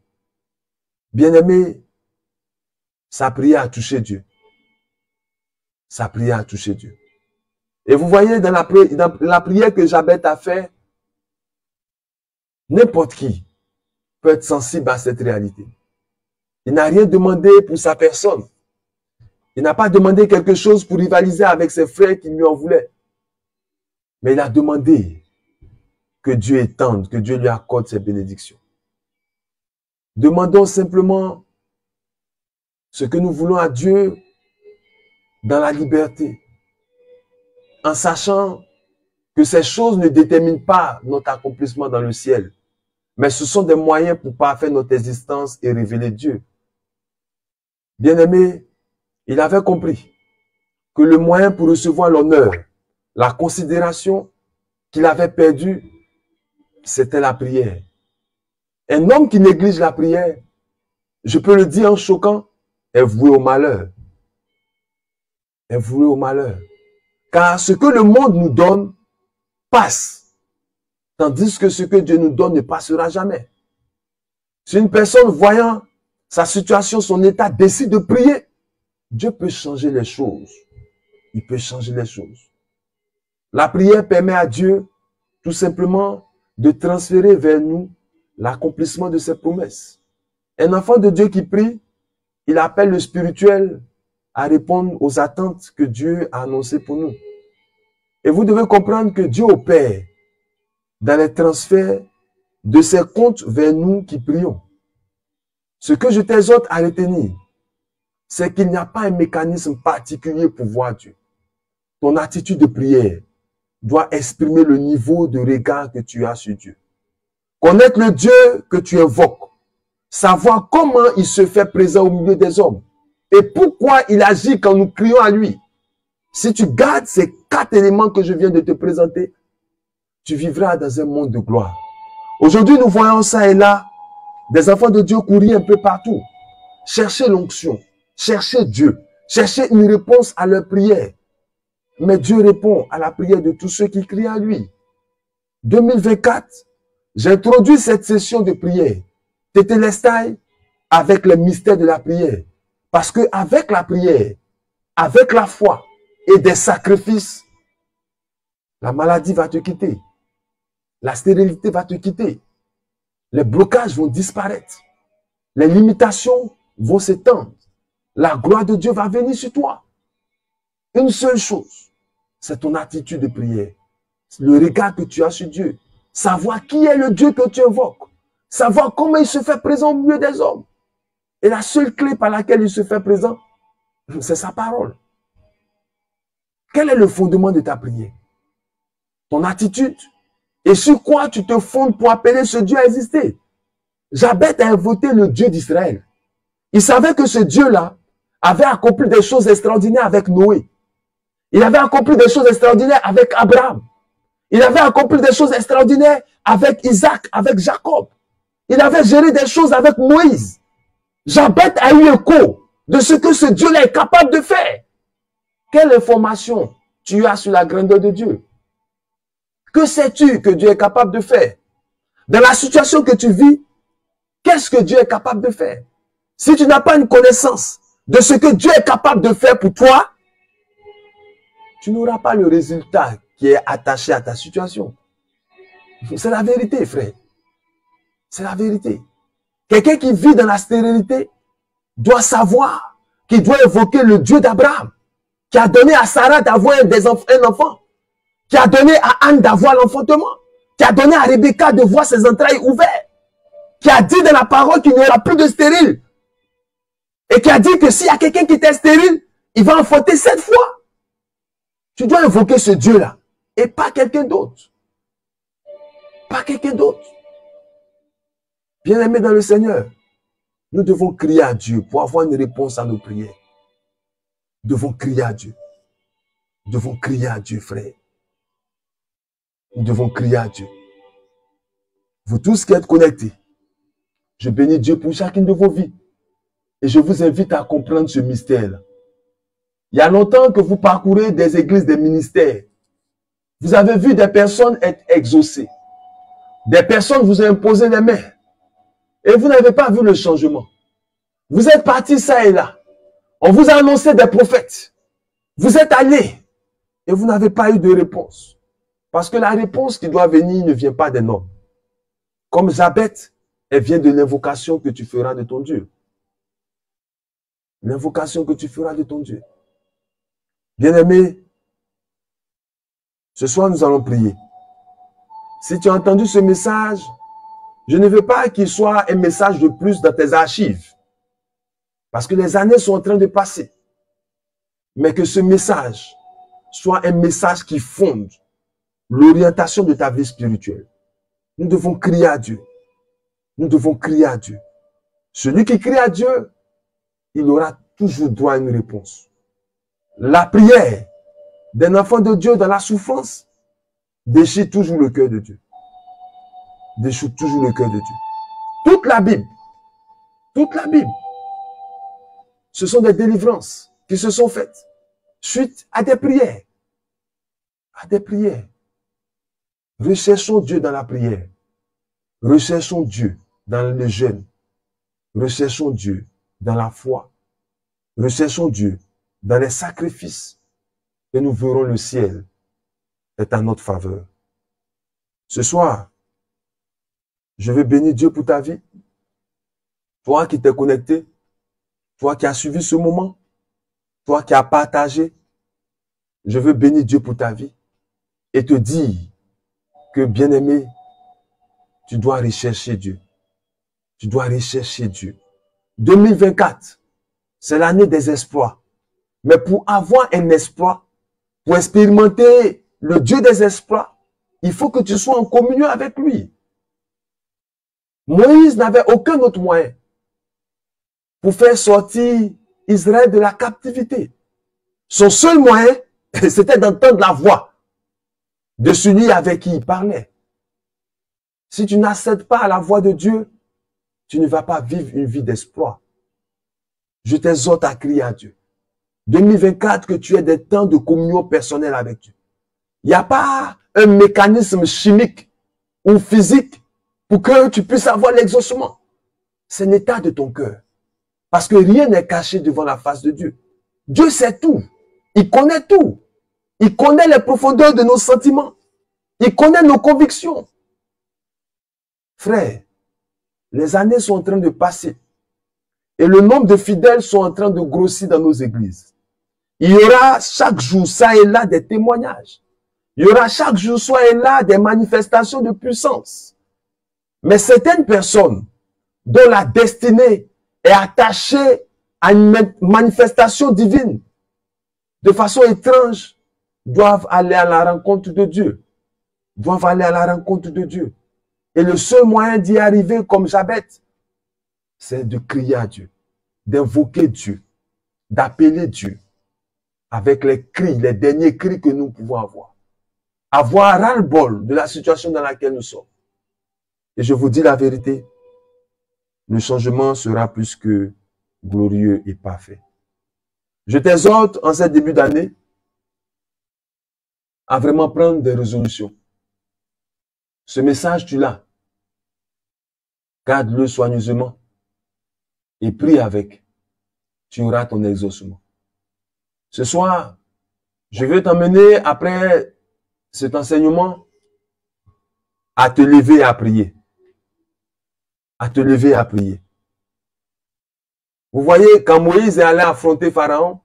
Bien-aimé, sa prière a touché Dieu. Sa prière a touché Dieu. Et vous voyez dans la prière que Jabez a fait, n'importe qui peut être sensible à cette réalité. Il n'a rien demandé pour sa personne. Il n'a pas demandé quelque chose pour rivaliser avec ses frères qui lui en voulaient. Mais il a demandé que Dieu étende, que Dieu lui accorde ses bénédictions. Demandons simplement ce que nous voulons à Dieu dans la liberté, en sachant que ces choses ne déterminent pas notre accomplissement dans le ciel, mais ce sont des moyens pour parfaire notre existence et révéler Dieu. Bien-aimé, il avait compris que le moyen pour recevoir l'honneur, la considération qu'il avait perdue, c'était la prière. Un homme qui néglige la prière, je peux le dire en choquant, est voué au malheur. Est voué au malheur. Car ce que le monde nous donne passe, tandis que ce que Dieu nous donne ne passera jamais. Si une personne voyant sa situation, son état, décide de prier, Dieu peut changer les choses. Il peut changer les choses. La prière permet à Dieu tout simplement de transférer vers nous l'accomplissement de ses promesses. Un enfant de Dieu qui prie, il appelle le spirituel à répondre aux attentes que Dieu a annoncées pour nous. Et vous devez comprendre que Dieu opère dans les transferts de ses comptes vers nous qui prions. Ce que je t'exhorte à retenir, c'est qu'il n'y a pas un mécanisme particulier pour voir Dieu. Ton attitude de prière doit exprimer le niveau de regard que tu as sur Dieu. Connaître le Dieu que tu invoques, savoir comment il se fait présent au milieu des hommes et pourquoi il agit quand nous crions à lui. Si tu gardes ces 4 éléments que je viens de te présenter, tu vivras dans un monde de gloire. Aujourd'hui, nous voyons ça et là, des enfants de Dieu courir un peu partout, chercher l'onction, chercher Dieu, chercher une réponse à leur prière. Mais Dieu répond à la prière de tous ceux qui crient à lui. 2024, j'ai introduit cette session de prière, Tétélestai, avec les mystères de la prière. Parce que avec la prière, avec la foi et des sacrifices, la maladie va te quitter. La stérilité va te quitter. Les blocages vont disparaître. Les limitations vont s'étendre. La gloire de Dieu va venir sur toi. Une seule chose, c'est ton attitude de prière. Le regard que tu as sur Dieu. Savoir qui est le Dieu que tu invoques. Savoir comment il se fait présent au milieu des hommes. Et la seule clé par laquelle il se fait présent, c'est sa parole. Quel est le fondement de ta prière? Ton attitude. Et sur quoi tu te fondes pour appeler ce Dieu à exister? Jabez a invoqué le Dieu d'Israël. Il savait que ce Dieu-là avait accompli des choses extraordinaires avec Noé. Il avait accompli des choses extraordinaires avec Abraham. Il avait accompli des choses extraordinaires avec Isaac, avec Jacob. Il avait géré des choses avec Moïse. Jabez a eu écho de ce que ce Dieu-là est capable de faire. Quelle information tu as sur la grandeur de Dieu? Que sais-tu que Dieu est capable de faire? Dans la situation que tu vis, qu'est-ce que Dieu est capable de faire? Si tu n'as pas une connaissance de ce que Dieu est capable de faire pour toi, tu n'auras pas le résultat qui est attaché à ta situation. C'est la vérité, frère. C'est la vérité. Quelqu'un qui vit dans la stérilité doit savoir qu'il doit évoquer le Dieu d'Abraham, qui a donné à Sarah d'avoir un enfant, qui a donné à Anne d'avoir l'enfantement, qui a donné à Rebecca de voir ses entrailles ouvertes, qui a dit dans la parole qu'il n'y aura plus de stérile, et qui a dit que s'il y a quelqu'un qui était stérile, il va enfanter 7 fois. Tu dois invoquer ce Dieu-là, et pas quelqu'un d'autre. Pas quelqu'un d'autre. Bien-aimés dans le Seigneur, nous devons crier à Dieu pour avoir une réponse à nos prières. Nous devons crier à Dieu. Nous devons crier à Dieu, frère. Nous devons crier à Dieu. Vous tous qui êtes connectés, je bénis Dieu pour chacune de vos vies. Et je vous invite à comprendre ce mystère-là. Il y a longtemps que vous parcourez des églises, des ministères. Vous avez vu des personnes être exaucées. Des personnes vous ont imposé les mains. Et vous n'avez pas vu le changement. Vous êtes partis ça et là. On vous a annoncé des prophètes. Vous êtes allés. Et vous n'avez pas eu de réponse. Parce que la réponse qui doit venir ne vient pas des hommes. Comme Jabez, elle vient de l'invocation que tu feras de ton Dieu. L'invocation que tu feras de ton Dieu. Bien-aimé, ce soir nous allons prier. Si tu as entendu ce message, je ne veux pas qu'il soit un message de plus dans tes archives. Parce que les années sont en train de passer. Mais que ce message soit un message qui fonde l'orientation de ta vie spirituelle. Nous devons crier à Dieu. Nous devons crier à Dieu. Celui qui crie à Dieu, il aura toujours droit à une réponse. La prière d'un enfant de Dieu dans la souffrance déchire toujours le cœur de Dieu. Déchire toujours le cœur de Dieu. Toute la Bible, ce sont des délivrances qui se sont faites suite à des prières. à des prières. Recherchons Dieu dans la prière. Recherchons Dieu dans le jeûne. Recherchons Dieu dans la foi. Recherchons Dieu dans les sacrifices. Et nous verrons le ciel est en notre faveur. Ce soir, je veux bénir Dieu pour ta vie. Toi qui t'es connecté, toi qui as suivi ce moment, toi qui as partagé, je veux bénir Dieu pour ta vie et te dire que, bien-aimé, tu dois rechercher Dieu. Tu dois rechercher Dieu. 2024, c'est l'année des exploits. Mais pour avoir un exploit, pour expérimenter le Dieu des exploits, il faut que tu sois en communion avec lui. Moïse n'avait aucun autre moyen pour faire sortir Israël de la captivité. Son seul moyen, c'était d'entendre la voix de celui avec qui il parlait. Si tu n'accèdes pas à la voix de Dieu, tu ne vas pas vivre une vie d'espoir. Je t'exhorte à crier à Dieu. 2024, que tu aies des temps de communion personnelle avec Dieu. Il n'y a pas un mécanisme chimique ou physique pour que tu puisses avoir l'exaucement. C'est l'état de ton cœur. Parce que rien n'est caché devant la face de Dieu. Dieu sait tout. Il connaît tout. Il connaît les profondeurs de nos sentiments. Il connaît nos convictions. Frère, les années sont en train de passer. Et le nombre de fidèles sont en train de grossir dans nos églises. Il y aura chaque jour, ça et là, des témoignages. Il y aura chaque jour, ça et là, des manifestations de puissance. Mais certaines personnes dont la destinée est attachée à une manifestation divine, de façon étrange, doivent aller à la rencontre de Dieu. Doivent aller à la rencontre de Dieu. Et le seul moyen d'y arriver comme Jabez, c'est de crier à Dieu, d'invoquer Dieu, d'appeler Dieu avec les cris, les derniers cris que nous pouvons avoir. Avoir ras-le-bol de la situation dans laquelle nous sommes. Et je vous dis la vérité, le changement sera plus que glorieux et parfait. Je t'exhorte en ce début d'année à vraiment prendre des résolutions. Ce message, tu l'as. Garde-le soigneusement et prie avec. Tu auras ton exaucement. Ce soir, je vais t'emmener après cet enseignement à te lever et à prier. À te lever et à prier. Vous voyez, quand Moïse est allé affronter Pharaon,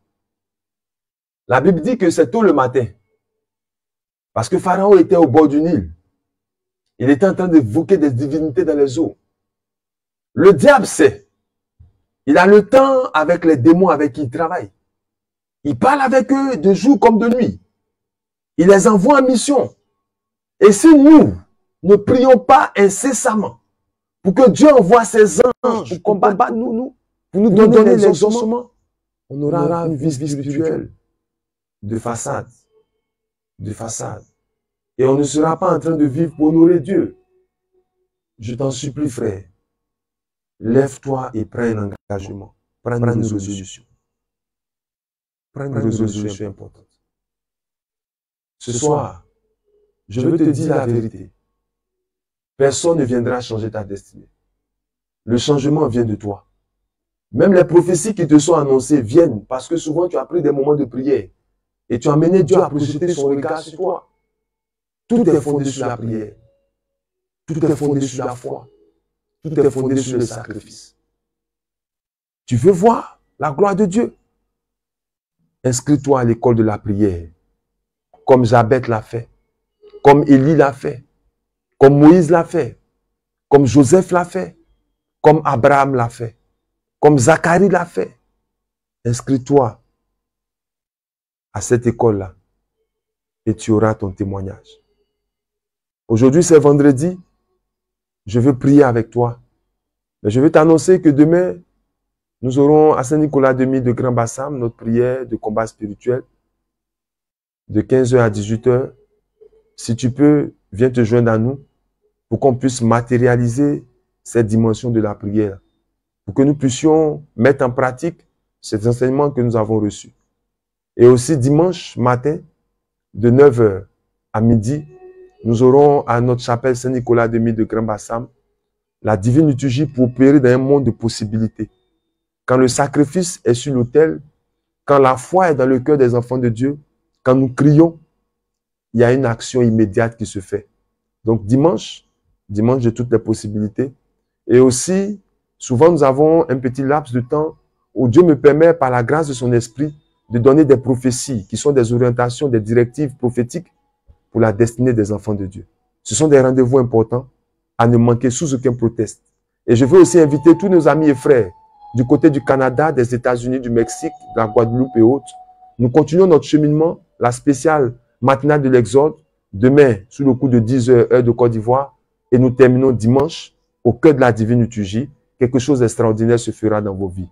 la Bible dit que c'est tôt le matin. Parce que Pharaon était au bord du Nil. Il était en train d'évoquer des divinités dans les eaux. Le diable sait. Il a le temps avec les démons avec qui il travaille. Il parle avec eux de jour comme de nuit. Il les envoie en mission. Et si nous ne prions pas incessamment pour que Dieu envoie ses anges pour combattre nous, pour nous donner les exaucements, on aura une vie spirituelle de façade. De façade. Et on ne sera pas en train de vivre pour honorer Dieu. Je t'en supplie, frère. Lève-toi et prends un engagement. Prends une résolution. Prends une résolution importante. Ce soir, je veux te dire la vérité. Personne ne viendra changer ta destinée. Le changement vient de toi. Même les prophéties qui te sont annoncées viennent parce que souvent tu as pris des moments de prière et tu as amené Dieu à projeter son regard sur toi. Tout est fondé sur la prière. Tout est fondé sur la foi. Tout est fondé sur le sacrifice. Tu veux voir la gloire de Dieu? Inscris-toi à l'école de la prière. Comme Jabez l'a fait. Comme Élie l'a fait. Comme Moïse l'a fait. Comme Joseph l'a fait. Comme Abraham l'a fait. Comme Zacharie l'a fait. Inscris-toi à cette école-là. Et tu auras ton témoignage. Aujourd'hui, c'est vendredi. Je veux prier avec toi. Mais je veux t'annoncer que demain, nous aurons à Saint-Nicolas-Demi de Grand Bassam notre prière de combat spirituel de 15h à 18h. Si tu peux, viens te joindre à nous pour qu'on puisse matérialiser cette dimension de la prière. Pour que nous puissions mettre en pratique ces enseignements que nous avons reçus. Et aussi dimanche matin, de 9h À midi, nous aurons à notre chapelle Saint-Nicolas-de-Mille de Grand-Bassam la divine liturgie pour opérer dans un monde de possibilités. Quand le sacrifice est sur l'autel, quand la foi est dans le cœur des enfants de Dieu, quand nous crions, il y a une action immédiate qui se fait. Donc dimanche de toutes les possibilités. Et aussi, souvent nous avons un petit laps de temps où Dieu me permet, par la grâce de son esprit, de donner des prophéties qui sont des orientations, des directives prophétiques pour la destinée des enfants de Dieu. Ce sont des rendez-vous importants à ne manquer sous aucun proteste. Et je veux aussi inviter tous nos amis et frères du côté du Canada, des États-Unis, du Mexique, de la Guadeloupe et autres. Nous continuons notre cheminement, la spéciale matinale de l'Exode, demain sous le coup de 10 heures, heure de Côte d'Ivoire, et nous terminons dimanche au cœur de la divine liturgie. Quelque chose d'extraordinaire se fera dans vos vies.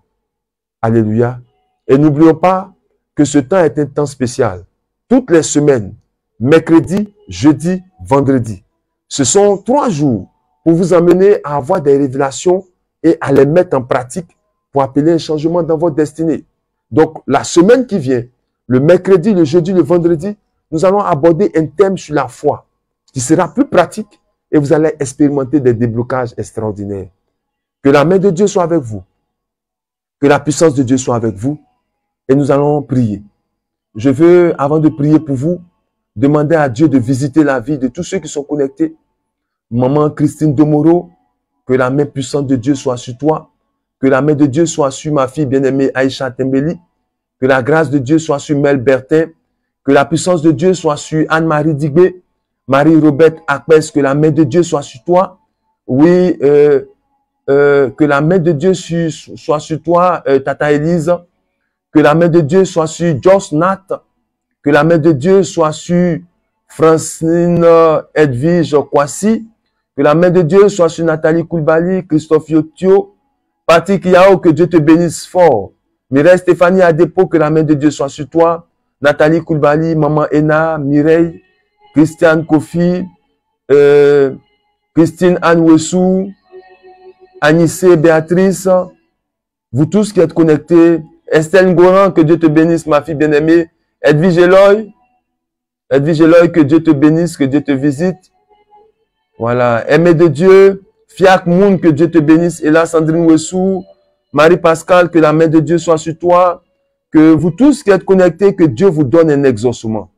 Alléluia. Et n'oublions pas que ce temps est un temps spécial. Toutes les semaines, mercredi, jeudi, vendredi. Ce sont 3 jours pour vous amener à avoir des révélations et à les mettre en pratique pour appeler un changement dans votre destinée. Donc, la semaine qui vient, le mercredi, le jeudi, le vendredi, nous allons aborder un thème sur la foi qui sera plus pratique et vous allez expérimenter des déblocages extraordinaires. Que la main de Dieu soit avec vous. Que la puissance de Dieu soit avec vous. Et nous allons prier. Je veux, avant de prier pour vous, demander à Dieu de visiter la vie de tous ceux qui sont connectés. Maman Christine Domoro, que la main puissante de Dieu soit sur toi. Que la main de Dieu soit sur ma fille bien-aimée Aïcha Tembeli. Que la grâce de Dieu soit sur Mel Bertin. Que la puissance de Dieu soit sur Anne-Marie Digbé. Marie-Robert Akpes, que la main de Dieu soit sur toi. Oui, que la main de Dieu soit sur toi, Tata Élise. Que la main de Dieu soit sur Joss Nat. Que la main de Dieu soit sur Francine Edwige Kwasi. Que la main de Dieu soit sur Nathalie Koulibaly, Christophe Yotio, Patrick Yao, que Dieu te bénisse fort. Mireille Stéphanie Adepo, que la main de Dieu soit sur toi. Nathalie Koulibaly, Maman Ena, Mireille, Christiane Kofi, Christine Anne Wessou, Anissé Béatrice, vous tous qui êtes connectés. Estelle Ngoran, que Dieu te bénisse, ma fille bien-aimée. Edwige Eloy, que Dieu te bénisse, que Dieu te visite. Voilà. Aimé de Dieu, Fiak Moun, que Dieu te bénisse. Et là, Sandrine Wessou, Marie-Pascale, que la main de Dieu soit sur toi. Que vous tous qui êtes connectés, que Dieu vous donne un exaucement.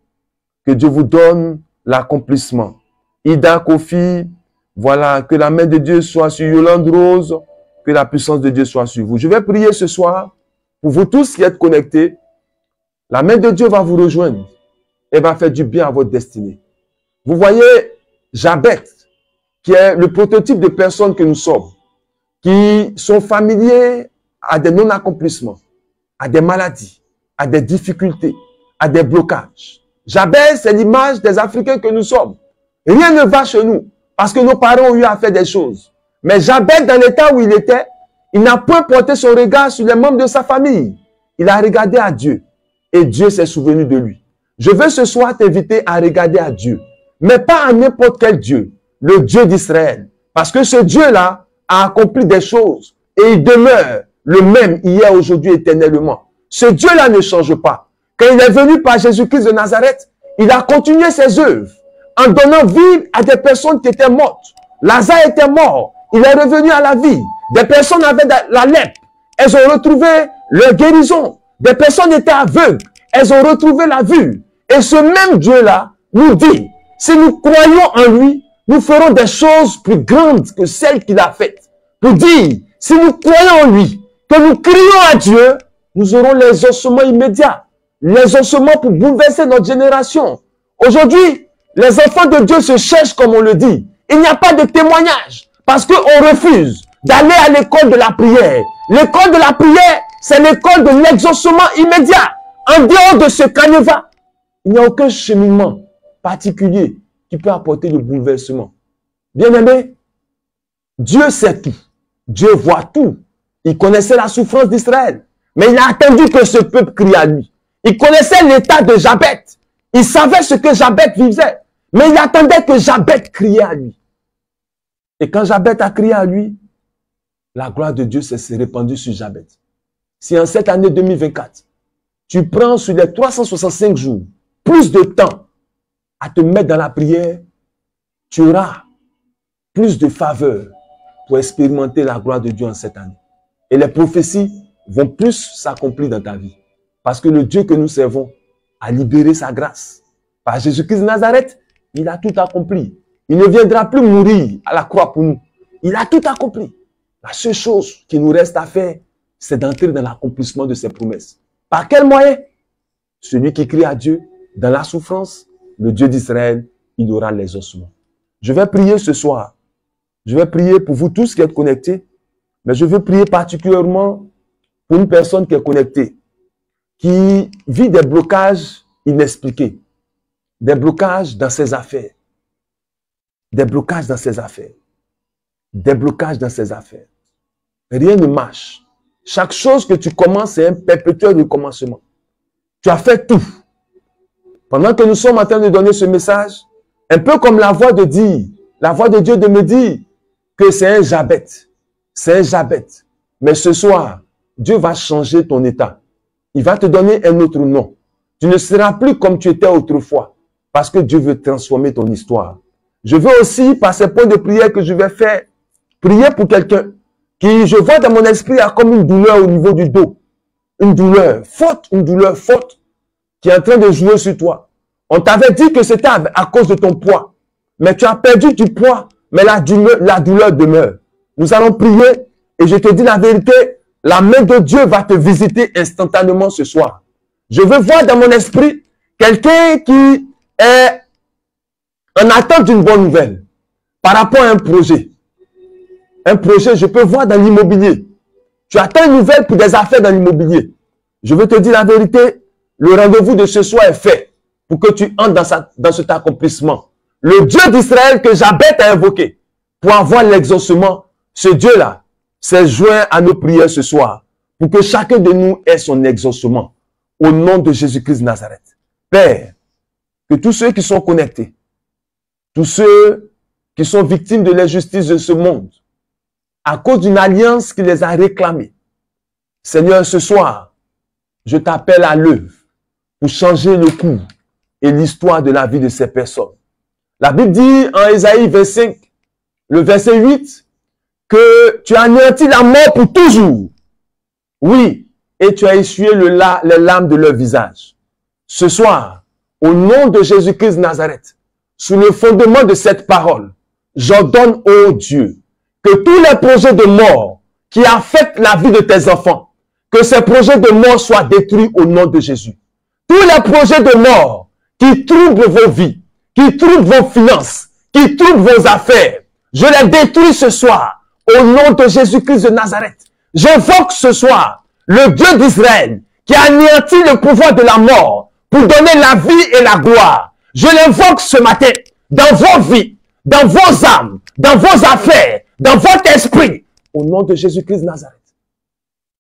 Que Dieu vous donne l'accomplissement. Ida Kofi, voilà. Que la main de Dieu soit sur Yolande Rose. Que la puissance de Dieu soit sur vous. Je vais prier ce soir pour vous tous qui êtes connectés. La main de Dieu va vous rejoindre et va faire du bien à votre destinée. Vous voyez Jabet, qui est le prototype de personnes que nous sommes, qui sont familiers à des non-accomplissements, à des maladies, à des difficultés, à des blocages. Jabet, c'est l'image des Africains que nous sommes. Rien ne va chez nous parce que nos parents ont eu à faire des choses. Mais Jabet, dans l'état où il était, il n'a point porté son regard sur les membres de sa famille. Il a regardé à Dieu et Dieu s'est souvenu de lui. Je veux ce soir t'inviter à regarder à Dieu, mais pas à n'importe quel Dieu, le Dieu d'Israël. Parce que ce Dieu-là a accompli des choses et il demeure le même hier, aujourd'hui, éternellement. Ce Dieu-là ne change pas. Quand il est venu par Jésus-Christ de Nazareth, il a continué ses œuvres en donnant vie à des personnes qui étaient mortes. Lazare était mort, il est revenu à la vie. Des personnes avaient la lèpre, elles ont retrouvé leur guérison. Des personnes étaient aveugles, elles ont retrouvé la vue. Et ce même Dieu-là nous dit, si nous croyons en lui, nous ferons des choses plus grandes que celles qu'il a faites. Pour dire, si nous croyons en lui, que nous crions à Dieu, nous aurons les ossements immédiats. Les ossements pour bouleverser notre génération. Aujourd'hui, les enfants de Dieu se cherchent comme on le dit. Il n'y a pas de témoignage parce qu'on refuse d'aller à l'école de la prière. L'école de la prière, c'est l'école de l'exaucement immédiat. En dehors de ce canevas, il n'y a aucun cheminement particulier qui peut apporter le bouleversement. Bien-aimé, Dieu sait tout. Dieu voit tout. Il connaissait la souffrance d'Israël. Mais il a attendu que ce peuple crie à lui. Il connaissait l'état de Jabet. Il savait ce que Jabet vivait. Mais il attendait que Jabet criait à lui. Et quand Jabet a crié à lui, la gloire de Dieu s'est répandue sur Jabet. Si en cette année 2024, tu prends sur les 365 jours plus de temps à te mettre dans la prière, tu auras plus de faveur pour expérimenter la gloire de Dieu en cette année. Et les prophéties vont plus s'accomplir dans ta vie. Parce que le Dieu que nous servons a libéré sa grâce. Par Jésus-Christ de Nazareth, il a tout accompli. Il ne viendra plus mourir à la croix pour nous. Il a tout accompli. La seule chose qui nous reste à faire, c'est d'entrer dans l'accomplissement de ses promesses. Par quel moyen? Celui qui crie à Dieu dans la souffrance, le Dieu d'Israël, il aura les ossements. Je vais prier ce soir. Je vais prier pour vous tous qui êtes connectés, mais je veux prier particulièrement pour une personne qui est connectée, qui vit des blocages inexpliqués, des blocages dans ses affaires, des blocages dans ses affaires, des blocages dans ses affaires. Rien ne marche. Chaque chose que tu commences, c'est un perpétuel recommencement. Tu as fait tout. Pendant que nous sommes en train de donner ce message, un peu comme la voix de Dieu de me dire que c'est un Jabet. C'est un Jabet. Mais ce soir, Dieu va changer ton état. Il va te donner un autre nom. Tu ne seras plus comme tu étais autrefois. Parce que Dieu veut transformer ton histoire. Je veux aussi, par ces points de prière que je vais faire, prier pour quelqu'un qui, je vois dans mon esprit, a comme une douleur au niveau du dos. Une douleur forte, qui est en train de jouer sur toi. On t'avait dit que c'était à cause de ton poids. Mais tu as perdu du poids, mais la douleur demeure. Nous allons prier et je te dis la vérité, la main de Dieu va te visiter instantanément ce soir. Je veux voir dans mon esprit quelqu'un qui est en attente d'une bonne nouvelle par rapport à un projet. Un projet, je peux voir dans l'immobilier. Tu attends une nouvelle pour des affaires dans l'immobilier. Je veux te dire la vérité, le rendez-vous de ce soir est fait pour que tu entres dans cet accomplissement. Le Dieu d'Israël que Jabet a invoqué pour avoir l'exaucement, ce Dieu-là s'est joint à nos prières ce soir pour que chacun de nous ait son exaucement. Au nom de Jésus-Christ de Nazareth. Père, que tous ceux qui sont connectés, tous ceux qui sont victimes de l'injustice de ce monde, à cause d'une alliance qui les a réclamés, Seigneur, ce soir, je t'appelle à l'œuvre pour changer le cours et l'histoire de la vie de ces personnes. La Bible dit en Ésaïe 25, le verset 8, que tu as anéanti la mort pour toujours. Oui, et tu as essuyé les larmes de leur visage. Ce soir, au nom de Jésus-Christ de Nazareth, sous le fondement de cette parole, j'ordonne, ô Dieu, que tous les projets de mort qui affectent la vie de tes enfants, que ces projets de mort soient détruits au nom de Jésus. Tous les projets de mort qui troublent vos vies, qui troublent vos finances, qui troublent vos affaires, je les détruis ce soir au nom de Jésus-Christ de Nazareth. J'invoque ce soir le Dieu d'Israël qui a anéanti le pouvoir de la mort pour donner la vie et la gloire. Je l'invoque ce matin dans vos vies, dans vos âmes, dans vos affaires, dans votre esprit, au nom de Jésus-Christ de Nazareth.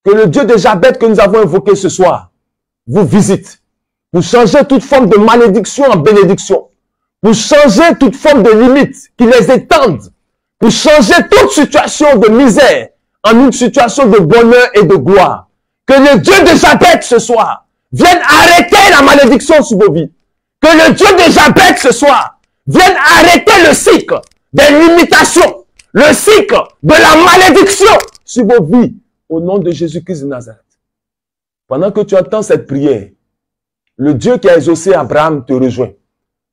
Que le Dieu de Jabet que nous avons invoqué ce soir vous visite pour changer toute forme de malédiction en bénédiction, pour changer toute forme de limite qui les étende, pour changer toute situation de misère en une situation de bonheur et de gloire. Que le Dieu de Jabet ce soir vienne arrêter la malédiction sur vos vies. Que le Dieu de Jabet ce soir vienne arrêter le cycle des limitations, le cycle de la malédiction sur vos vies au nom de Jésus-Christ de Nazareth. Pendant que tu entends cette prière, le Dieu qui a exaucé Abraham te rejoint.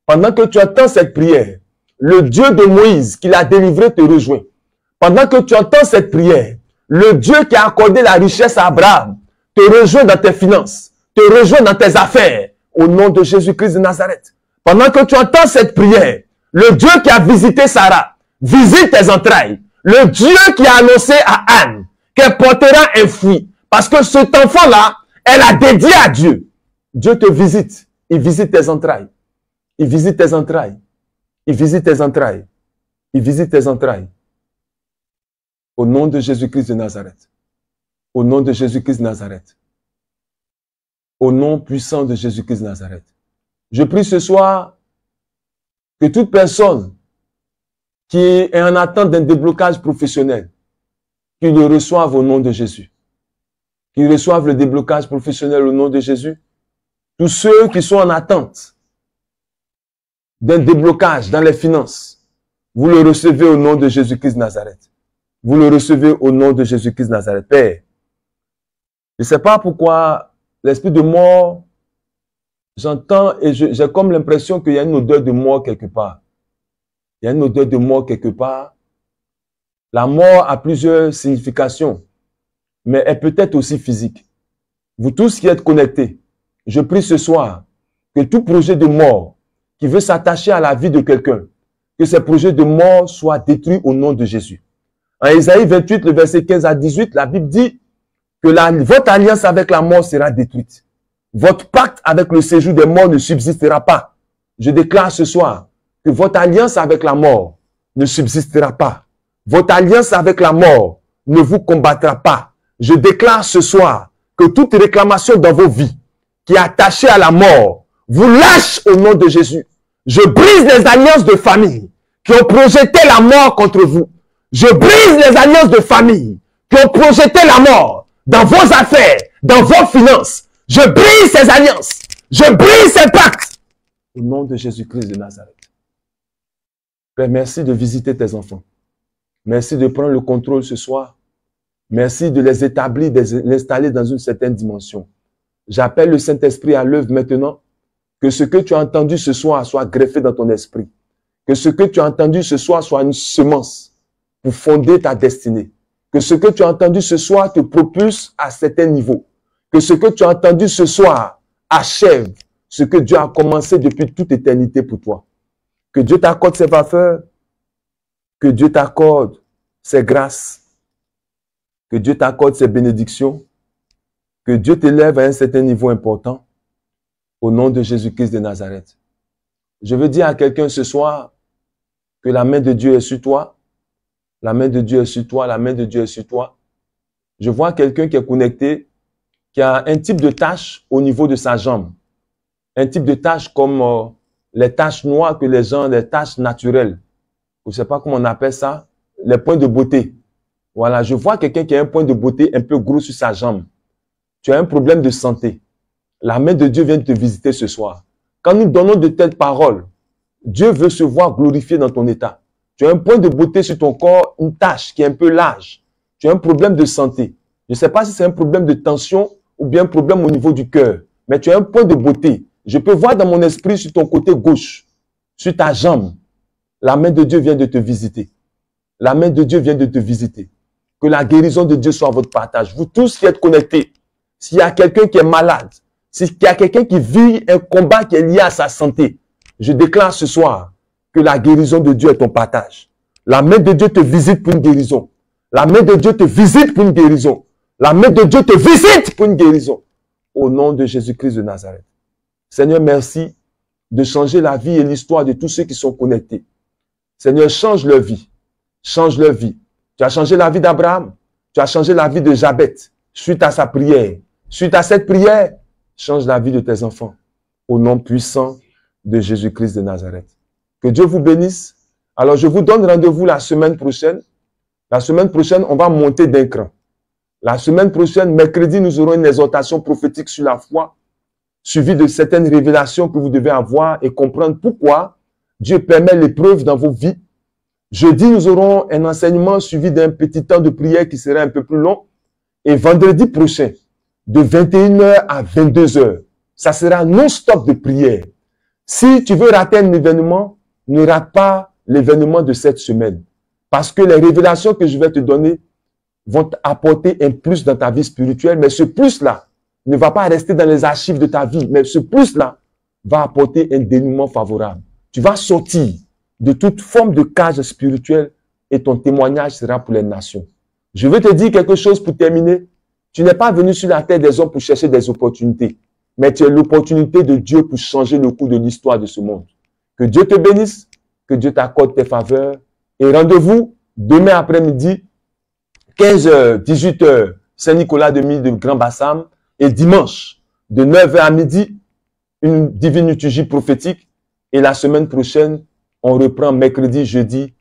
Pendant que tu entends cette prière, le Dieu de Moïse qui l'a délivré te rejoint. Pendant que tu entends cette prière, le Dieu qui a accordé la richesse à Abraham te rejoint dans tes finances, te rejoint dans tes affaires, au nom de Jésus-Christ de Nazareth. Pendant que tu entends cette prière, le Dieu qui a visité Sarah, visite tes entrailles. Le Dieu qui a annoncé à Anne qu'elle portera un fruit. Parce que cet enfant-là, elle a dédié à Dieu. Dieu te visite. Il visite tes entrailles. Il visite tes entrailles. Il visite tes entrailles. Il visite tes entrailles. Au nom de Jésus-Christ de Nazareth. Au nom de Jésus-Christ de Nazareth. Au nom puissant de Jésus-Christ de Nazareth. Je prie ce soir que toute personne qui est en attente d'un déblocage professionnel, qu'il le reçoive au nom de Jésus. Qu'il reçoive le déblocage professionnel au nom de Jésus. Tous ceux qui sont en attente d'un déblocage dans les finances, vous le recevez au nom de Jésus-Christ de Nazareth. Vous le recevez au nom de Jésus-Christ de Nazareth. Père, je ne sais pas pourquoi l'esprit de mort, j'entends et j'ai comme l'impression qu'il y a une odeur de mort quelque part. Il y a une odeur de mort quelque part. La mort a plusieurs significations, mais elle peut être aussi physique. Vous tous qui êtes connectés, je prie ce soir que tout projet de mort qui veut s'attacher à la vie de quelqu'un, que ces projets de mort soient détruits au nom de Jésus. En Ésaïe 28, le verset 15 à 18, la Bible dit que votre alliance avec la mort sera détruite. Votre pacte avec le séjour des morts ne subsistera pas. Je déclare ce soir que votre alliance avec la mort ne subsistera pas. Votre alliance avec la mort ne vous combattra pas. Je déclare ce soir que toute réclamation dans vos vies qui est attachée à la mort vous lâche au nom de Jésus. Je brise les alliances de famille qui ont projeté la mort contre vous. Je brise les alliances de famille qui ont projeté la mort dans vos affaires, dans vos finances. Je brise ces alliances. Je brise ces pactes. Au nom de Jésus-Christ de Nazareth. Père, merci de visiter tes enfants. Merci de prendre le contrôle ce soir. Merci de les établir, de les installer dans une certaine dimension. J'appelle le Saint-Esprit à l'œuvre maintenant. Que ce que tu as entendu ce soir soit greffé dans ton esprit. Que ce que tu as entendu ce soir soit une semence pour fonder ta destinée. Que ce que tu as entendu ce soir te propulse à certains niveaux. Que ce que tu as entendu ce soir achève ce que Dieu a commencé depuis toute éternité pour toi. Que Dieu t'accorde ses faveurs. Que Dieu t'accorde ses grâces. Que Dieu t'accorde ses bénédictions. Que Dieu t'élève à un certain niveau important. Au nom de Jésus-Christ de Nazareth. Je veux dire à quelqu'un ce soir que la main de Dieu est sur toi. La main de Dieu est sur toi. La main de Dieu est sur toi. Je vois quelqu'un qui est connecté, qui a un type de tache au niveau de sa jambe. Un type de tache comme les taches noires que les gens, les taches naturelles. Je ne sais pas comment on appelle ça. Les points de beauté. Voilà, je vois quelqu'un qui a un point de beauté un peu gros sur sa jambe. Tu as un problème de santé. La main de Dieu vient te visiter ce soir. Quand nous donnons de telles paroles, Dieu veut se voir glorifié dans ton état. Tu as un point de beauté sur ton corps, une tache qui est un peu large. Tu as un problème de santé. Je ne sais pas si c'est un problème de tension ou bien un problème au niveau du cœur. Mais tu as un point de beauté. Je peux voir dans mon esprit sur ton côté gauche, sur ta jambe. La main de Dieu vient de te visiter. La main de Dieu vient de te visiter. Que la guérison de Dieu soit votre partage. Vous tous qui êtes connectés, s'il y a quelqu'un qui est malade, s'il y a quelqu'un qui vit un combat qui est lié à sa santé, je déclare ce soir que la guérison de Dieu est ton partage. La main de Dieu te visite pour une guérison. La main de Dieu te visite pour une guérison. La main de Dieu te visite pour une guérison. Au nom de Jésus-Christ de Nazareth. Seigneur, merci de changer la vie et l'histoire de tous ceux qui sont connectés. Seigneur, change leur vie. Change leur vie. Tu as changé la vie d'Abraham. Tu as changé la vie de Jabet. Suite à sa prière. Suite à cette prière, change la vie de tes enfants. Au nom puissant de Jésus-Christ de Nazareth. Que Dieu vous bénisse. Alors, je vous donne rendez-vous la semaine prochaine. La semaine prochaine, on va monter d'un cran. La semaine prochaine, mercredi, nous aurons une exhortation prophétique sur la foi, suivie de certaines révélations que vous devez avoir et comprendre pourquoi Dieu permet l'épreuve dans vos vies. Jeudi, nous aurons un enseignement suivi d'un petit temps de prière qui sera un peu plus long. Et vendredi prochain, de 21h à 22h, ça sera non-stop de prière. Si tu veux rater un événement, ne rate pas l'événement de cette semaine. Parce que les révélations que je vais te donner vont apporter un plus dans ta vie spirituelle. Mais ce plus-là ne va pas rester dans les archives de ta vie. Mais ce plus-là va apporter un dénouement favorable. Tu vas sortir de toute forme de cage spirituelle et ton témoignage sera pour les nations. Je veux te dire quelque chose pour terminer. Tu n'es pas venu sur la terre des hommes pour chercher des opportunités. Mais tu es l'opportunité de Dieu pour changer le cours de l'histoire de ce monde. Que Dieu te bénisse, que Dieu t'accorde tes faveurs. Et rendez-vous demain après-midi, 15h, 18h, Saint-Nicolas de Mille de Grand Bassam. Et dimanche, de 9h à midi, une divine liturgie prophétique. Et la semaine prochaine, on reprend mercredi, jeudi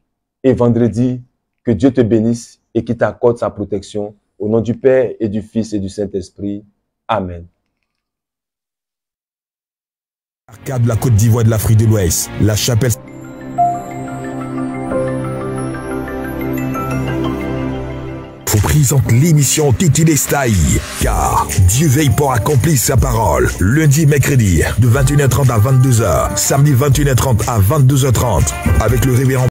et vendredi. Que Dieu te bénisse et qu'il t'accorde sa protection. Au nom du Père et du Fils et du Saint-Esprit. Amen. Arcade de la Côte d'Ivoire de l'Afrique de l'Ouest. La chapelle vous présente l'émission Titi Lestaï, car Dieu veille pour accomplir sa parole. Lundi, mercredi, de 21h30 à 22h. Samedi, 21h30 à 22h30, avec le révérend